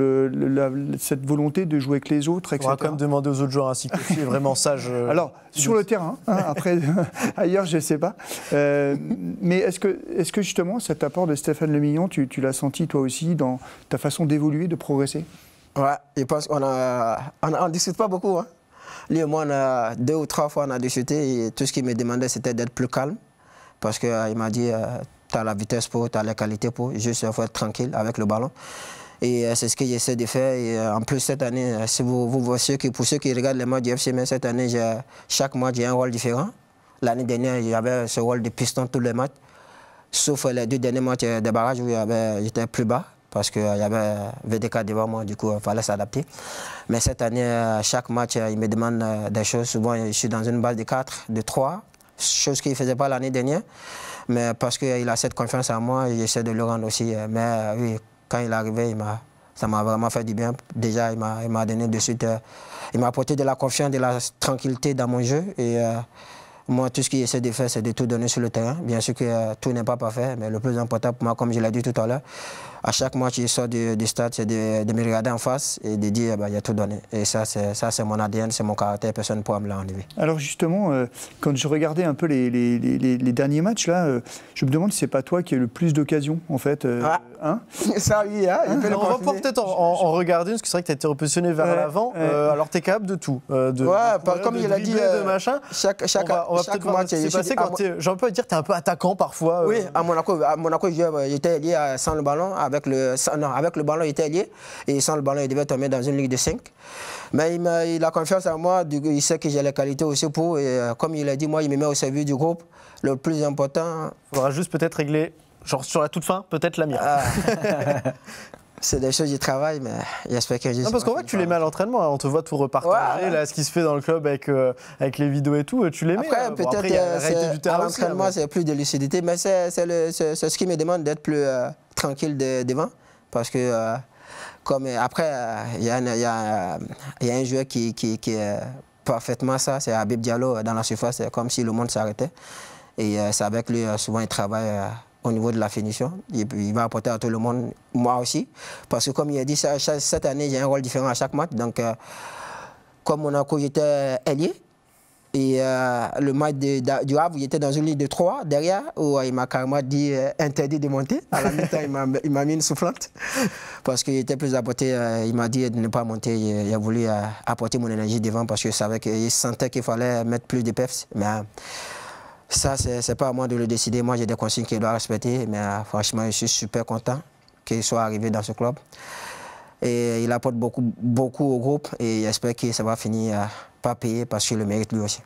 cette volonté de jouer avec les autres, etc. On va quand même demander aux autres joueurs ainsi que tu es vraiment sage. Alors, sur le terrain, hein, après, ailleurs, je ne sais pas. Mais est-ce que justement, cet apport de Stéphane Le Millon, tu l'as senti toi aussi dans ta façon d'évoluer, de progresser? Ouais, je pense qu'on ne discute pas beaucoup. Hein. Lui et moi, 2 ou 3 fois, on a discuté et tout ce qu'il me demandait, c'était d'être plus calme. Parce qu'il m'a dit, tu as la vitesse pour, tu as la qualité pour, juste il faut être tranquille avec le ballon. Et c'est ce que j'essaie de faire. Et en plus, cette année, si pour ceux qui regardent les matchs du FC, mais cette année, chaque match, j'ai un rôle différent. L'année dernière, j'avais ce rôle de piston tous les matchs. Sauf les 2 derniers matchs des barrages où j'étais plus bas. Parce qu'il y avait VDK devant moi, du coup, il fallait s'adapter. Mais cette année, chaque match, il me demande des choses. Souvent, je suis dans une base de 4, de 3, chose qu'il ne faisait pas l'année dernière. Mais parce qu'il a cette confiance en moi, j'essaie de le rendre aussi. Mais oui, quand il est arrivé, ça m'a vraiment fait du bien. Déjà, il m'a donné de suite, il m'a apporté de la confiance, de la tranquillité dans mon jeu. Et moi, tout ce qu'il essaie de faire, c'est de tout donner sur le terrain. Bien sûr que tout n'est pas parfait, mais le plus important pour moi, comme je l'ai dit tout à l'heure, à chaque match, il sort du stade, c'est de me regarder en face et de dire il a tout donné. Et ça, c'est mon ADN, c'est mon caractère, personne ne pourra me l'enlever. Alors justement, quand je regardais un peu les derniers matchs, là, je me demande si c'est pas toi qui as le plus d'occasions, en fait. Hein ça, oui, hein, on va peut-être en regarder, parce que c'est vrai que tu as été repositionné vers l'avant. Alors, tu es capable de tout. Comme il a dit, de machin. Chaque match, c'est passé quand j'ai un peu à dire que tu es un peu attaquant parfois. Oui, à Monaco, j'étais lié sans le ballon. Avec le ballon, il était lié. Et sans le ballon, il devait tomber dans une ligue de 5. Mais il a confiance en moi. Il sait que j'ai les qualités aussi pour. Et comme il a dit, moi, il me met au service du groupe. Le plus important... Il faudra juste peut-être régler, genre sur la toute fin, peut-être la mienne. C'est des choses du travail, mais j'espère que... Non, parce qu'on voit que tu les mets à l'entraînement. On te voit tout repartager, là, ce qui se fait dans le club avec les vidéos et tout. Tu les mets. Après, peut-être à l'entraînement, c'est plus de lucidité. Mais c'est ce qui me demande d'être plus tranquille devant. Parce que, après, il y a un joueur qui est parfaitement ça. C'est Habib Diallo dans la surface. C'est comme si le monde s'arrêtait. Et c'est avec lui, souvent, il travaille... au niveau de la finition, il va apporter à tout le monde, moi aussi. Parce que comme il a dit, cette année, j'ai un rôle différent à chaque match. Donc, comme Monaco, j'étais ailier. Et le match du Havre, il était dans une ligne de 3 derrière, où il m'a carrément dit interdit de monter. À la mi-temps, il m'a mis une soufflante. Parce qu'il était plus apporté, il m'a dit de ne pas monter. Il a voulu apporter mon énergie devant parce qu'il sentait qu'il fallait mettre plus de peps. Mais, ça, c'est pas à moi de le décider. Moi, j'ai des consignes qu'il doit respecter. Mais franchement, je suis super content qu'il soit arrivé dans ce club. Et il apporte beaucoup au groupe. Et j'espère que ça va finir par payer parce qu'il le mérite lui aussi.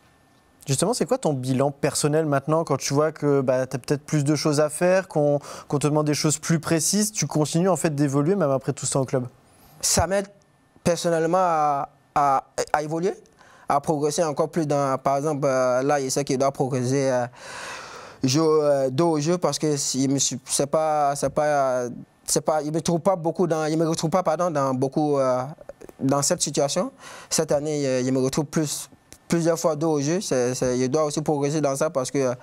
Justement, c'est quoi ton bilan personnel maintenant quand tu vois que tu as peut-être plus de choses à faire, qu'on te demande des choses plus précises? Tu continues en fait d'évoluer même après tout ça au club? Ça m'aide personnellement à évoluer, à progresser encore plus dans, par exemple, là, il sait qu'il doit progresser dos au jeu parce que il me retrouve pas beaucoup dans beaucoup dans cette situation. Cette année, il me retrouve plus plusieurs fois dos au jeu. Il doit aussi progresser dans ça parce que,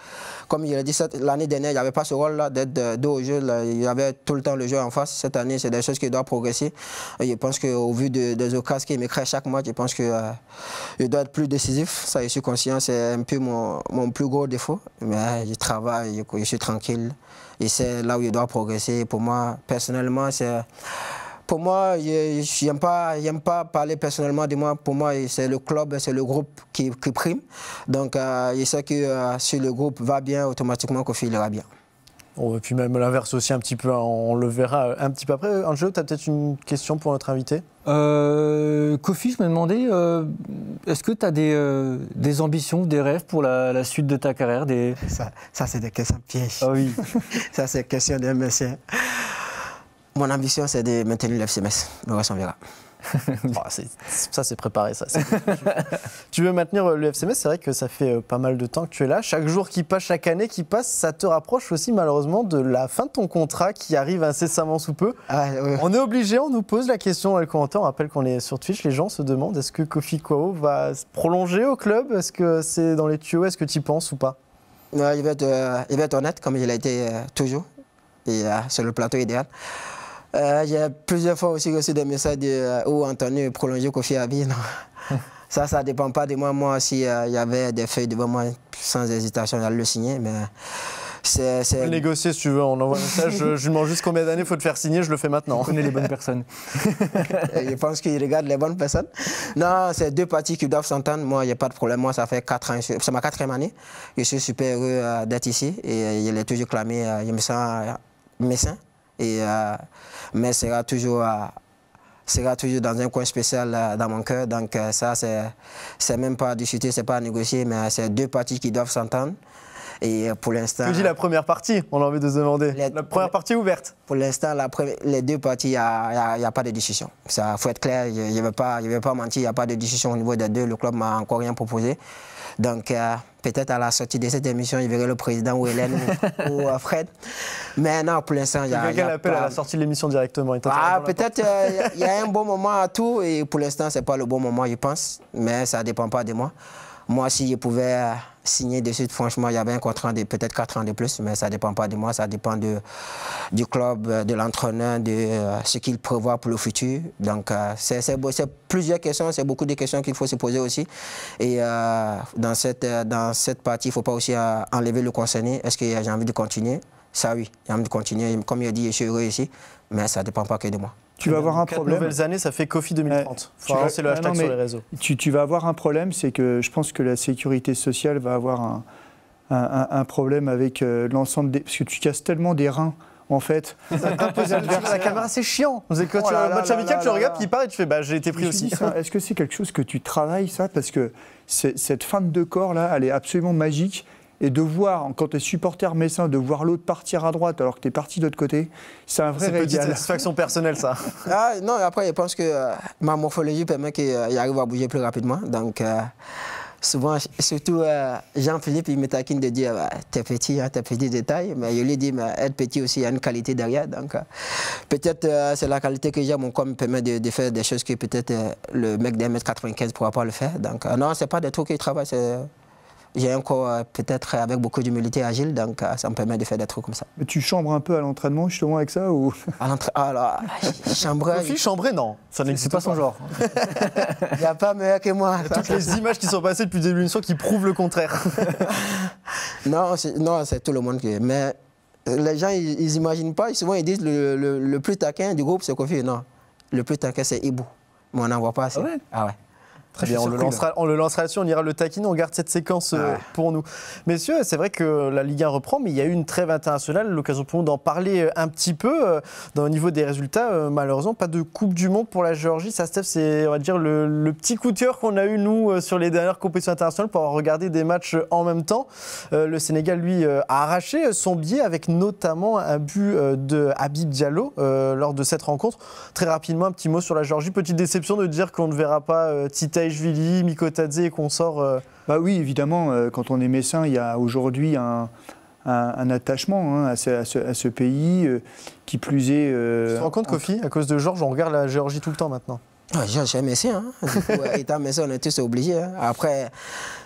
comme il a dit, l'année dernière, il n'y avait pas ce rôle-là d'être dos au jeu. Là, il y avait tout le temps le jeu en face. Cette année, c'est des choses qui doivent progresser. Et je pense qu'au vu des occasions qu'il me crée chaque match, je pense qu'il doit être plus décisif. Ça, je suis conscient, c'est un peu mon plus gros défaut. Mais je travaille, je suis tranquille. Et c'est là où il doit progresser. Pour moi, personnellement, pour moi, je n'aime pas parler personnellement de moi. Pour moi, c'est le club, c'est le groupe qui prime. Donc, je sais que si le groupe va bien, automatiquement, Kofi ira bien. Bon, et puis même l'inverse aussi un petit peu, hein, on le verra un petit peu après. Angelo, tu as peut-être une question pour notre invité? Kofi, je me demandais, est-ce que tu as des ambitions, des rêves pour la suite de ta carrière Ça c'est des questions pièges. Ah oui. Ça, c'est question d'un monsieur. Mon ambition, c'est de maintenir le FC Metz. Le reste, on verra. Ça, c'est préparé. Ça. Tu veux maintenir le FC Metz, c'est vrai que ça fait pas mal de temps que tu es là. Chaque jour qui passe, chaque année qui passe, ça te rapproche aussi malheureusement de la fin de ton contrat qui arrive incessamment sous peu. Oui. On est obligé, on nous pose la question dans les commentaires. On rappelle qu'on est sur Twitch. Les gens se demandent est-ce que Kofi Kouao va se prolonger au club? Est-ce que c'est dans les tuyaux? Est-ce que tu y penses ou pas? Il va être honnête, comme il a été toujours. Et sur le plateau idéal. J'ai plusieurs fois aussi reçu des messages où Anthony prolonger Kofi à vie. Ça ne dépend pas de moi. Moi, s'il y avait des feuilles devant moi, sans hésitation, j'allais le signer. Mais c'est... On peut négocier si tu veux. On envoie un message. Je lui demande juste combien d'années il faut te faire signer. Je le fais maintenant. On connaît les bonnes personnes. Je pense qu'il regarde les bonnes personnes. Non, c'est deux parties qui doivent s'entendre. Moi, il n'y a pas de problème. Moi, ça fait 4 ans. C'est ma 4e année. Je suis super heureux d'être ici. Et je l'ai toujours clamé. Je me sens messin. Mais sera toujours dans un coin spécial dans mon cœur. Donc ça, c'est même pas à discuter, c'est pas à négocier, mais c'est deux parties qui doivent s'entendre. Et pour l'instant... Tu dis la première partie, on a envie de se demander. La première partie ouverte. Pour l'instant, les deux parties, il n'y a pas de discussion. Il faut être clair, je ne vais pas mentir, il n'y a pas de discussion au niveau des deux. Le club m'a encore rien proposé. Donc, peut-être à la sortie de cette émission, je verrai le président ou Hélène ou Fred. Mais non, pour l'instant, il y a... Quelqu'un l'appelle à la sortie de l'émission directement. Peut-être il y a un bon moment à tout et pour l'instant, ce n'est pas le bon moment, je pense. Mais ça ne dépend pas de moi. Moi, si je pouvais signer de suite, franchement, il y avait un contrat de peut-être 4 ans de plus, mais ça ne dépend pas de moi, ça dépend du club, de l'entraîneur, de ce qu'il prévoit pour le futur. Donc, c'est plusieurs questions, c'est beaucoup de questions qu'il faut se poser aussi. Et dans cette partie, il ne faut pas aussi enlever le concerné. Est-ce que j'ai envie de continuer? Ça, oui, j'ai envie de continuer. Comme il a dit, je suis heureux ici, mais ça ne dépend pas que de moi. Tu vas avoir un problème. 4 nouvelles années, ça fait Kofi 2030. Il faut lancer le hashtag sur les réseaux. Tu vas avoir un problème, c'est que je pense que la sécurité sociale va avoir un problème avec l'ensemble des... Parce que tu casses tellement des reins, en fait. La caméra, c'est chiant. Quand tu as un match amical, tu regardes, puis il part et tu fais j'ai été pris aussi. Est-ce que c'est quelque chose que tu travailles, ça? Parce que cette fente de corps-là, elle est absolument magique. Et de voir, quand tu es supporter messin, de voir l'autre partir à droite alors que tu es parti de l'autre côté, c'est un vrai régal. C'est une petite satisfaction personnelle, ça. Non, après, je pense que ma morphologie permet qu'il arrive à bouger plus rapidement. Donc, souvent, surtout Jean-Philippe, il me taquine de dire t'es petit, t'es petit détail. Mais je lui dis être petit aussi, il y a une qualité derrière. Donc, peut-être c'est la qualité que j'ai, mon corps me permet de faire des choses que peut-être le mec d'1m95 ne pourra pas le faire. Donc, non, ce n'est pas des trucs qui travaillent. J'ai un corps peut-être avec beaucoup d'humilité agile, donc ça me permet de faire des trucs comme ça. Mais tu chambres un peu à l'entraînement justement avec ça ou... Alors, chambrer... Kofi, chambrer, non. Ça n'existe pas son genre. Il n'y a pas meilleur que moi. Toutes les images qui sont passées depuis le début de l'émission qui prouvent le contraire. Non, c'est tout le monde qui... Mais les gens, ils n'imaginent pas. Souvent, ils disent le plus taquin du groupe, c'est Kofi. Non, le plus taquin, c'est Ibou. Mais on n'en voit pas assez. Ah ouais. Très bien, on le lancera là-dessus, on ira le taquiner, on garde cette séquence pour nous. Messieurs, c'est vrai que la Ligue 1 reprend, mais il y a eu une trêve internationale, l'occasion pour nous d'en parler un petit peu. Au niveau des résultats, malheureusement, pas de Coupe du Monde pour la Géorgie. Ça, Steph, c'est, on va dire, le petit coup de cœur qu'on a eu, nous, sur les dernières compétitions internationales pour avoir regardé des matchs en même temps. Le Sénégal, lui, a arraché son billet avec notamment un but de Habib Diallo lors de cette rencontre. Très rapidement, un petit mot sur la Géorgie. Petite déception de dire qu'on ne verra pas Tita Vili, Mikotadze et consorts. Bah oui, évidemment, quand on est messin, il y a aujourd'hui un attachement à ce pays qui plus est... Tu te rends compte, Kofi, à cause de Georges, on regarde la Géorgie tout le temps maintenant. J'ai Messi. Hein. Du coup, étant Messi, on est tous obligés. Hein. Après,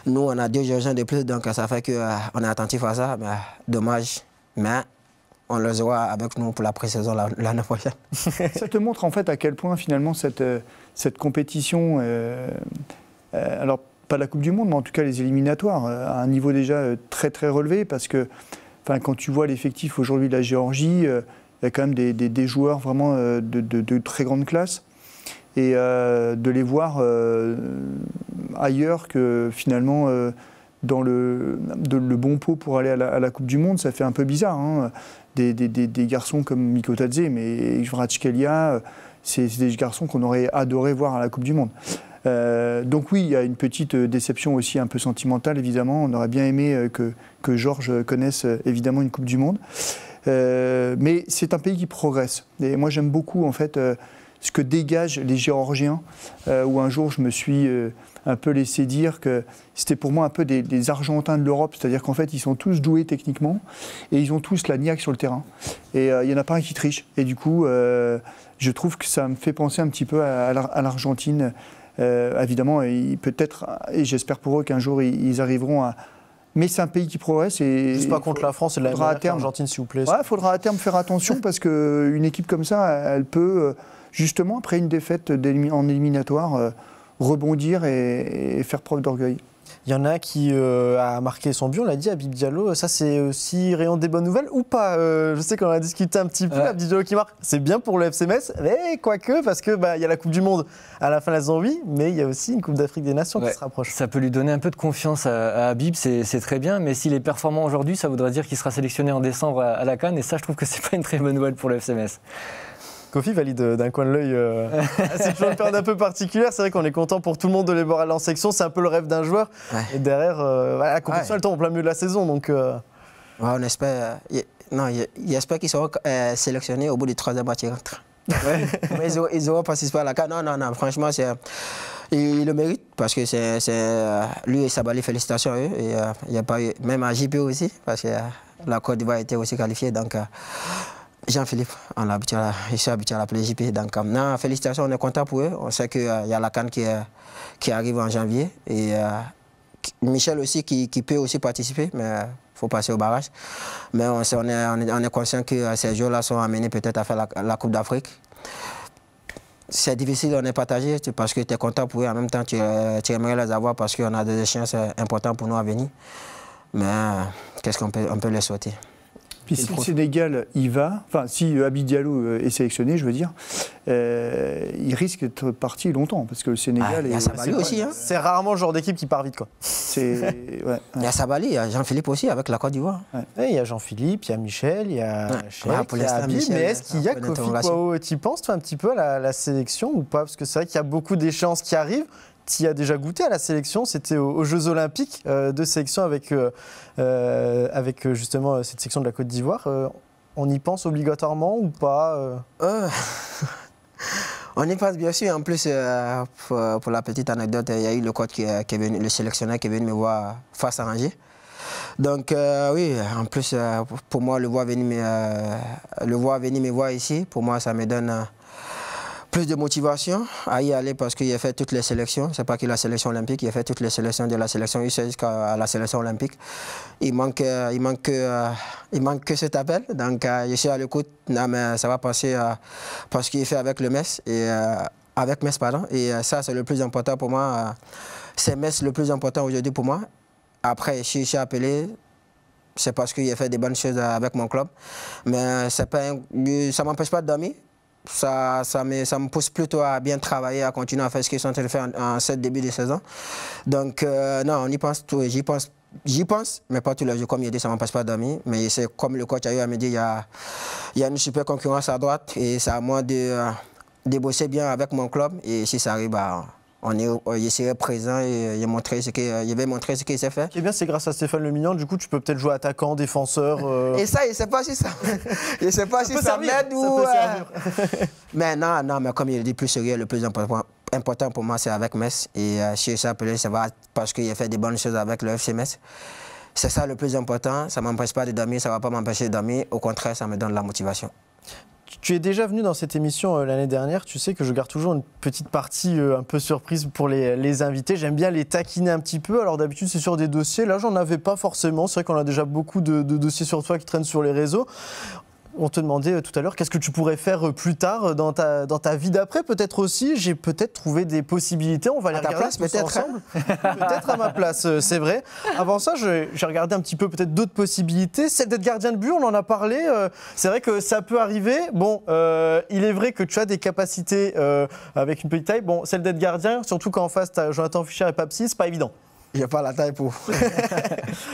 nous, on a 2 Georgiens de plus, donc ça fait qu'on est attentif à ça. Mais, dommage. Mais on les aura avec nous pour la pré-saison l'année prochaine. Ça te montre en fait à quel point finalement cette compétition, alors pas la Coupe du Monde, mais en tout cas les éliminatoires, à un niveau déjà très très relevé, parce que quand tu vois l'effectif aujourd'hui de la Géorgie, il y a quand même des joueurs vraiment de très grande classe. Et de les voir ailleurs que finalement dans le bon pot pour aller à la Coupe du Monde, ça fait un peu bizarre. Hein. Des garçons comme Mikko Tadze, mais Kvaratskhelia, c'est des garçons qu'on aurait adoré voir à la Coupe du Monde. Donc oui, il y a une petite déception aussi un peu sentimentale, évidemment. On aurait bien aimé que Georges connaisse évidemment une Coupe du Monde. Mais c'est un pays qui progresse. Et moi, j'aime beaucoup, en fait, ce que dégagent les Géorgiens, où un jour, je me suis un peu laissé dire que c'était pour moi un peu des Argentins de l'Europe, c'est-à-dire qu'en fait, ils sont tous doués techniquement, et ils ont tous la niaque sur le terrain. Et il n'y en a pas un qui triche. Et du coup, je trouve que ça me fait penser un petit peu à l'Argentine. Évidemment, peut-être, et j'espère pour eux qu'un jour, ils arriveront à... Mais c'est un pays qui progresse. Et juste pas contre la France et l'Argentine, s'il vous plaît. Il faudra à terme faire attention parce qu'une équipe comme ça, elle peut, justement, après une défaite en éliminatoire, rebondir et faire preuve d'orgueil. Il y en a qui a marqué son but, on l'a dit, Habib Diallo. Ça, c'est aussi rayon des bonnes nouvelles ou pas? Je sais qu'on a discuté un petit peu, Habib Diallo qui marque. C'est bien pour le FC Metz, mais quoique, parce qu'il y a la Coupe du Monde à la fin de la saison, oui, mais il y a aussi une Coupe d'Afrique des Nations qui se rapproche. Ça peut lui donner un peu de confiance à Habib, c'est très bien, mais s'il est performant aujourd'hui, ça voudrait dire qu'il sera sélectionné en décembre à la CAN, et ça, je trouve que c'est pas une très bonne nouvelle pour le FC Metz. Kofi valide d'un coin de l'œil. C'est toujours une période un peu particulière. C'est vrai qu'on est content pour tout le monde de les voir aller en section. C'est un peu le rêve d'un joueur. Ouais. Et derrière, la compétition, elle tombe en plein milieu de la saison. Donc, on espère. Il espère qu'ils seront sélectionnés au bout du 3e match. Ouais. Mais ils auront participé à la CAN. Non. Franchement, il le mérite parce que lui et Sabali, félicitations à eux. Et il y a pas eu, même à JP aussi, parce que la Côte d'Ivoire était aussi qualifiée. Donc, Jean-Philippe, je suis habitué à l'appeler JP. Donc, félicitations, on est content pour eux. On sait qu'il y a la CAN qui arrive en janvier. Et Michel aussi qui peut aussi participer, mais il faut passer au barrage. Mais on est conscient que ces jours-là sont amenés peut-être à faire la Coupe d'Afrique. C'est difficile, on est partagé parce que tu es content pour eux. En même temps, tu aimerais les avoir parce qu'on a des échéances importantes pour nous à venir. Mais qu'est-ce qu'on peut les souhaiter? Puis si le Sénégal y va, si Habib Diallo est sélectionné, je veux dire, il risque d'être parti longtemps, parce que le Sénégal... Il y a Sabali aussi. Hein. C'est rarement le genre d'équipe qui part vite, quoi. Il y a Sabali, il y a Jean-Philippe aussi, avec la Côte d'Ivoire. Il y a Jean-Philippe, il y a Michel, il y a Cheikh, il y a Habib, mais est-ce qu'il y a Kofi Kouao? Tu y penses un petit peu à la sélection ou pas? Parce que c'est vrai qu'il y a beaucoup d'échéances qui arrivent. Tu y as déjà goûté à la sélection, c'était aux Jeux Olympiques de sélection avec justement cette section de la Côte d'Ivoire. On y pense obligatoirement ou pas On y pense bien sûr. En plus, pour la petite anecdote, il y a eu le coach qui est venu, le sélectionneur qui est venu me voir face à Angers. Donc oui, en plus, pour moi, le voir venir me voir ici, pour moi, ça me donne... plus de motivation à y aller parce qu'il a fait toutes les sélections. Ce n'est pas que la sélection olympique, il a fait toutes les sélections de la sélection U16 jusqu'à la sélection olympique. Il manque que cet appel. Donc je suis à l'écoute. Mais ça va passer parce qu'il est fait avec le Metz avec Metz, pardon. Et ça, c'est le plus important pour moi. C'est Metz le plus important aujourd'hui pour moi. Après, je suis appelé. C'est parce qu'il a fait des bonnes choses avec mon club. Mais ça ne m'empêche pas de dormir. Ça me pousse plutôt à bien travailler, à continuer à faire ce qu'ils sont en train de faire en ce début de saison. Donc, non, on y pense, j'y pense, mais pas tous les jours. Comme il dit, ça ne m'empêche pas de dormir. Mais c'est comme le coach a eu à me dire, il y a une super concurrence à droite et c'est à moi de bosser bien avec mon club. Et si ça arrive, je serai présent et je vais montrer ce qu'il s'est fait. Ce qui est bien, c'est grâce à Stéphane Le Mignon, du coup, tu peux peut-être jouer attaquant, défenseur. Et ça, je ne sais pas si ça m'aide ou... Mais non, mais comme il dit, plus sérieux, le plus important pour moi, c'est avec Metz. Et si je suis appelé, ça va parce qu'il a fait des bonnes choses avec le FC Metz. C'est ça le plus important. Ça ne m'empêche pas de dormir, ça ne va pas m'empêcher de dormir. Au contraire, ça me donne la motivation. Tu es déjà venu dans cette émission l'année dernière. Tu sais que je garde toujours une petite partie un peu surprise pour les invités. J'aime bien les taquiner un petit peu. Alors d'habitude, c'est sur des dossiers. Là, j'en avais pas forcément. C'est vrai qu'on a déjà beaucoup de dossiers sur toi qui traînent sur les réseaux. On te demandait tout à l'heure, qu'est-ce que tu pourrais faire plus tard dans ta vie d'après? Peut-être aussi, j'ai peut-être trouvé des possibilités. On va les regarder tous ensemble. Peut-être à ma place, c'est vrai. Avant ça, j'ai regardé un petit peu peut-être d'autres possibilités. Celle d'être gardien de but, on en a parlé. C'est vrai que ça peut arriver. Bon, il est vrai que tu as des capacités avec une petite taille. Bon, celle d'être gardien, surtout quand en face, tu as Jonathan Fischer et Papsi, c'est pas évident. Il n'y a pas la taille pour.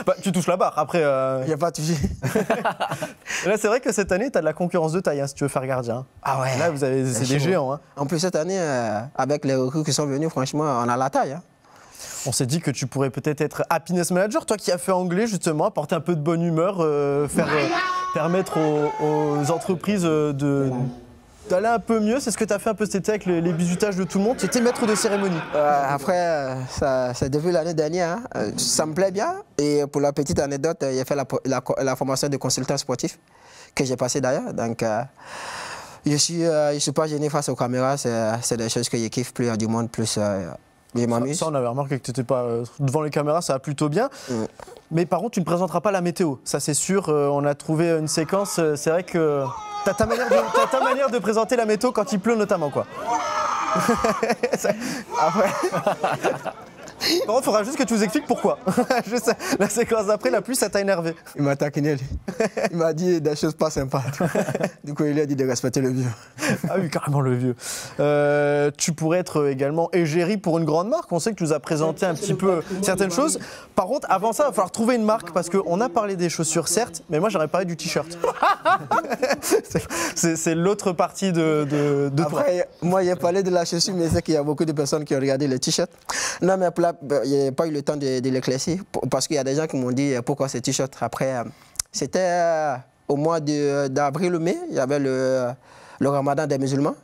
Bah, tu touches la barre, après. Il n'y a pas touché. Là, c'est vrai que cette année, tu as de la concurrence de taille, hein, si tu veux faire gardien. Ah ouais. Là, c'est des géants. Hein. En plus, cette année, avec les recrues qui sont venus, franchement, on a la taille. Hein. On s'est dit que tu pourrais peut-être être happiness manager, toi qui as fait anglais, justement, apporter un peu de bonne humeur, permettre aux entreprises d'aller un peu mieux. C'est ce que tu as fait un peu cet été avec les bisutages de tout le monde. Tu étais maître de cérémonie. Après, c'est depuis l'année dernière. Hein. Ça me plaît bien. Et pour la petite anecdote, j'ai fait la formation de consultant sportif que j'ai passé d'ailleurs. Donc, je suis pas gêné face aux caméras. C'est des choses que je kiffe. Plus il y a du monde, plus je m'amuse. Ça, on avait remarqué que tu n'étais pas devant les caméras. Ça va plutôt bien. Mais par contre, tu ne présenteras pas la météo. Ça, c'est sûr. On a trouvé une séquence. C'est vrai que... T'as ta manière de présenter la météo quand il pleut notamment, quoi. Après... Par contre, il faudra juste que tu nous expliques pourquoi. Juste la séquence d'après, la pluie, ça t'a énervé. Il m'a taquiné, lui. Il m'a dit des choses pas sympas. Du coup, il a dit de respecter le vieux. Ah oui, carrément le vieux. Tu pourrais être également égérie pour une grande marque. On sait que tu nous as présenté un petit peu certaines choses. Par contre, avant ça, il va falloir trouver une marque parce qu'on a parlé des chaussures, certes, mais moi, j'aurais parlé du t-shirt. C'est l'autre partie de Après, toi. moi, j'ai parlé de la chaussure, mais c'est qu'il y a beaucoup de personnes qui ont regardé le t-shirt. Non, mais il n'y a pas eu le temps de l'éclaircir parce qu'il y a des gens qui m'ont dit pourquoi ce t-shirt. Après, c'était au mois d'avril ou mai, il y avait le ramadan des musulmans.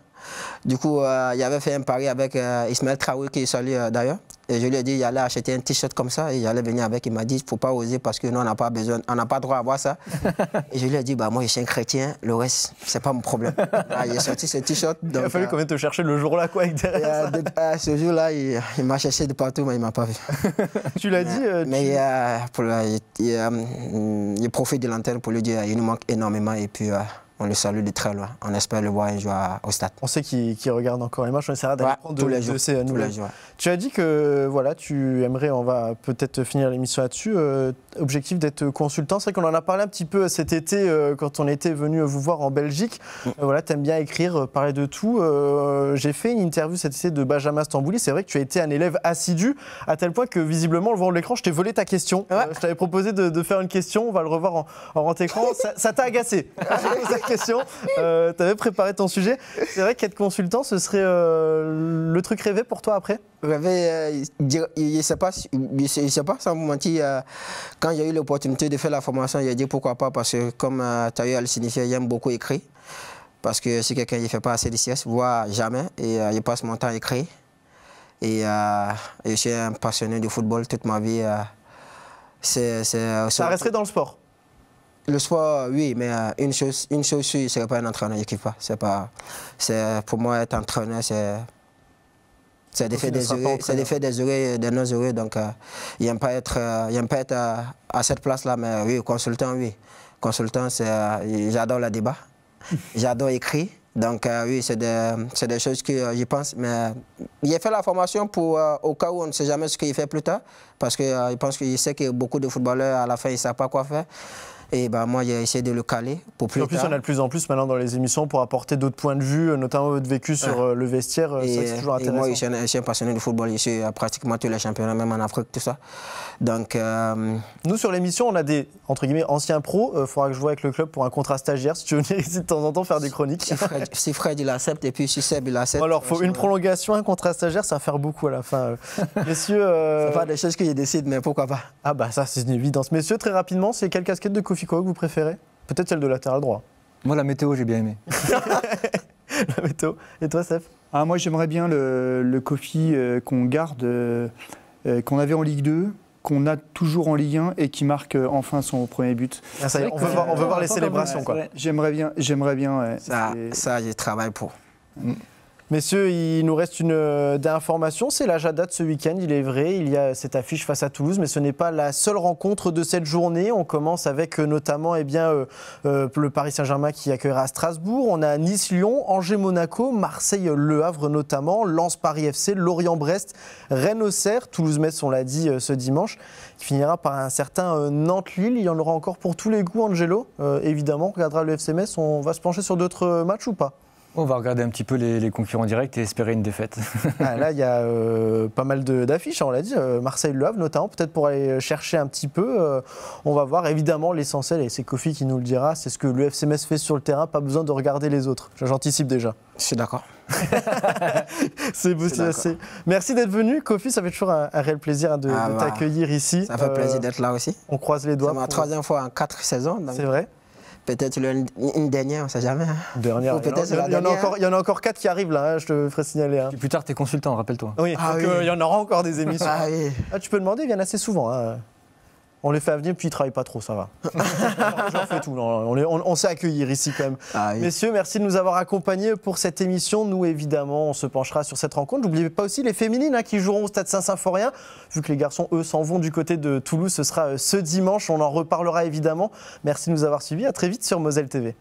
Du coup, il avait fait un pari avec Ismaël Traoré, qui est salué d'ailleurs. Et je lui ai dit, il allait acheter un t-shirt comme ça et il allait venir avec. Il m'a dit, il ne faut pas oser parce que nous, on n'a pas besoin, on n'a pas droit à avoir ça. Et je lui ai dit, bah, moi, je suis un chrétien, le reste, ce n'est pas mon problème. Il a sorti ce t-shirt. Il a fallu quand même te chercher le jour-là, quoi, avec derrière ça. Ce jour-là, il m'a cherché de partout, mais il ne m'a pas vu. Tu l'as dit. Mais il profite de l'antenne pour lui dire, il nous manque énormément et puis... on le salue de très loin. On espère le voir un jour au stade. On sait qu'il regarde encore les matchs. On essaiera d'aller prendre de ces nouvelles. Tu as dit que voilà, tu aimerais, on va peut-être finir l'émission là-dessus, objectif d'être consultant. C'est vrai qu'on en a parlé un petit peu cet été quand on était venu vous voir en Belgique. Voilà, tu aimes bien écrire, parler de tout. J'ai fait une interview cet été de Benjamin Stambouli. C'est vrai que tu as été un élève assidu à tel point que visiblement, le voit de l'écran, je t'ai volé ta question. Je t'avais proposé de faire une question. On va le revoir en grand écran. Ça t'a agacé. Question. Tu avais préparé ton sujet. C'est vrai qu'être consultant, ce serait le truc rêvé pour toi après? Rêvé, il ne sait pas, sans vous mentir, quand il y a eu l'opportunité de faire la formation, il a dit pourquoi pas, parce que comme tu as eu à le signifier, j'aime beaucoup écrire. Parce que si quelqu'un ne fait pas assez de sieste, voire jamais, et il passe mon temps à écrire. Et je suis un passionné de football toute ma vie. Ça resterait dans le sport? Le sport, oui, mais une chose, je ne serais pas un entraîneur, je ne kiffe pas. Pour moi, être entraîneur, c'est des faits des heureux et des non-heureux. Donc, il n'aime pas être à cette place-là, mais oui, consultant, oui. Consultant, j'adore le débat, j'adore écrire. Donc, oui, c'est des choses que j'y pense. Mais il fait la formation au cas où on ne sait jamais ce qu'il fait plus tard. Parce qu'il sait que beaucoup de footballeurs, à la fin, ils ne savent pas quoi faire. Et ben moi, j'ai essayé de le caler pour plus tard. En plus, on a de plus en plus maintenant dans les émissions pour apporter d'autres points de vue, notamment votre vécu sur le vestiaire. C'est toujours intéressant. Et moi, je suis un passionné de football. Je suis pratiquement tous les championnats, même en Afrique, tout ça. Donc, nous, sur l'émission, on a des, entre guillemets, anciens pros. Il faudra que je voie avec le club pour un contrat stagiaire, si tu veux venir ici de temps en temps faire des chroniques. Si Fred, il accepte, et puis si Seb, il accepte. Alors, il faut une prolongation, un contrat stagiaire, ça va faire beaucoup à la fin. Messieurs... C'est pas des choses que je décide, mais pourquoi pas. Ah bah ça, c'est une évidence. Messieurs, très rapidement, c'est quelle casquette de Kofi Koa que vous préférez? Peut-être celle de latéral droit. Moi, la météo, j'ai bien aimé. La météo. Et toi, Steph? Moi, j'aimerais bien le Kofi qu'on garde, qu'on avait en Ligue 2, qu'on a toujours en Ligue 1 et qui marque enfin son premier but. Ah, ça y est, on veut voir les célébrations. Quoi. J'aimerais bien. Ouais. Ça, je travaille pour. Messieurs, il nous reste une dernière information, c'est la Jada de ce week-end, il est vrai, il y a cette affiche face à Toulouse, mais ce n'est pas la seule rencontre de cette journée. On commence avec notamment le Paris Saint-Germain qui accueillera Strasbourg, on a Nice-Lyon, Angers-Monaco, Marseille-Le Havre notamment, Lens-Paris-FC, Lorient-Brest, Rennes-Auxerre, Toulouse-Metz, on l'a dit ce dimanche, qui finira par un certain Nantes-Lille. Il y en aura encore pour tous les goûts, Angelo. Évidemment, on regardera le FC Metz, on va se pencher sur d'autres matchs ou pas ? On va regarder un petit peu les concurrents directs et espérer une défaite. Là, il y a pas mal d'affiches, on l'a dit, Marseille-Le Havre notamment, peut-être pour aller chercher un petit peu. On va voir, évidemment, l'essentiel, et c'est Kofi qui nous le dira, c'est ce que le FC Metz fait sur le terrain, pas besoin de regarder les autres. J'anticipe déjà. Je suis d'accord. C'est beau, c'est. Merci d'être venu, Kofi, ça fait toujours un réel plaisir de t'accueillir ici. Ça fait plaisir d'être là aussi. On croise les doigts. C'est ma troisième fois en 4 saisons. C'est vrai. Peut-être une dernière, on ne sait jamais. Dernière. Il y en a encore 4 qui arrivent là, je te ferai signaler. Et plus tard, tu es consultant, rappelle-toi. Oui, il y en aura encore des émissions. Tu peux demander, ils viennent assez souvent. On les fait à venir, puis ils ne travaillent pas trop, ça va. J'en fais tout. On sait accueillir ici quand même. Messieurs, merci de nous avoir accompagnés pour cette émission. Nous, évidemment, on se penchera sur cette rencontre. N'oubliez pas aussi les féminines qui joueront au Stade Saint-Symphorien. Vu que les garçons, eux, s'en vont du côté de Toulouse, ce sera ce dimanche. On en reparlera évidemment. Merci de nous avoir suivis. À très vite sur Moselle TV.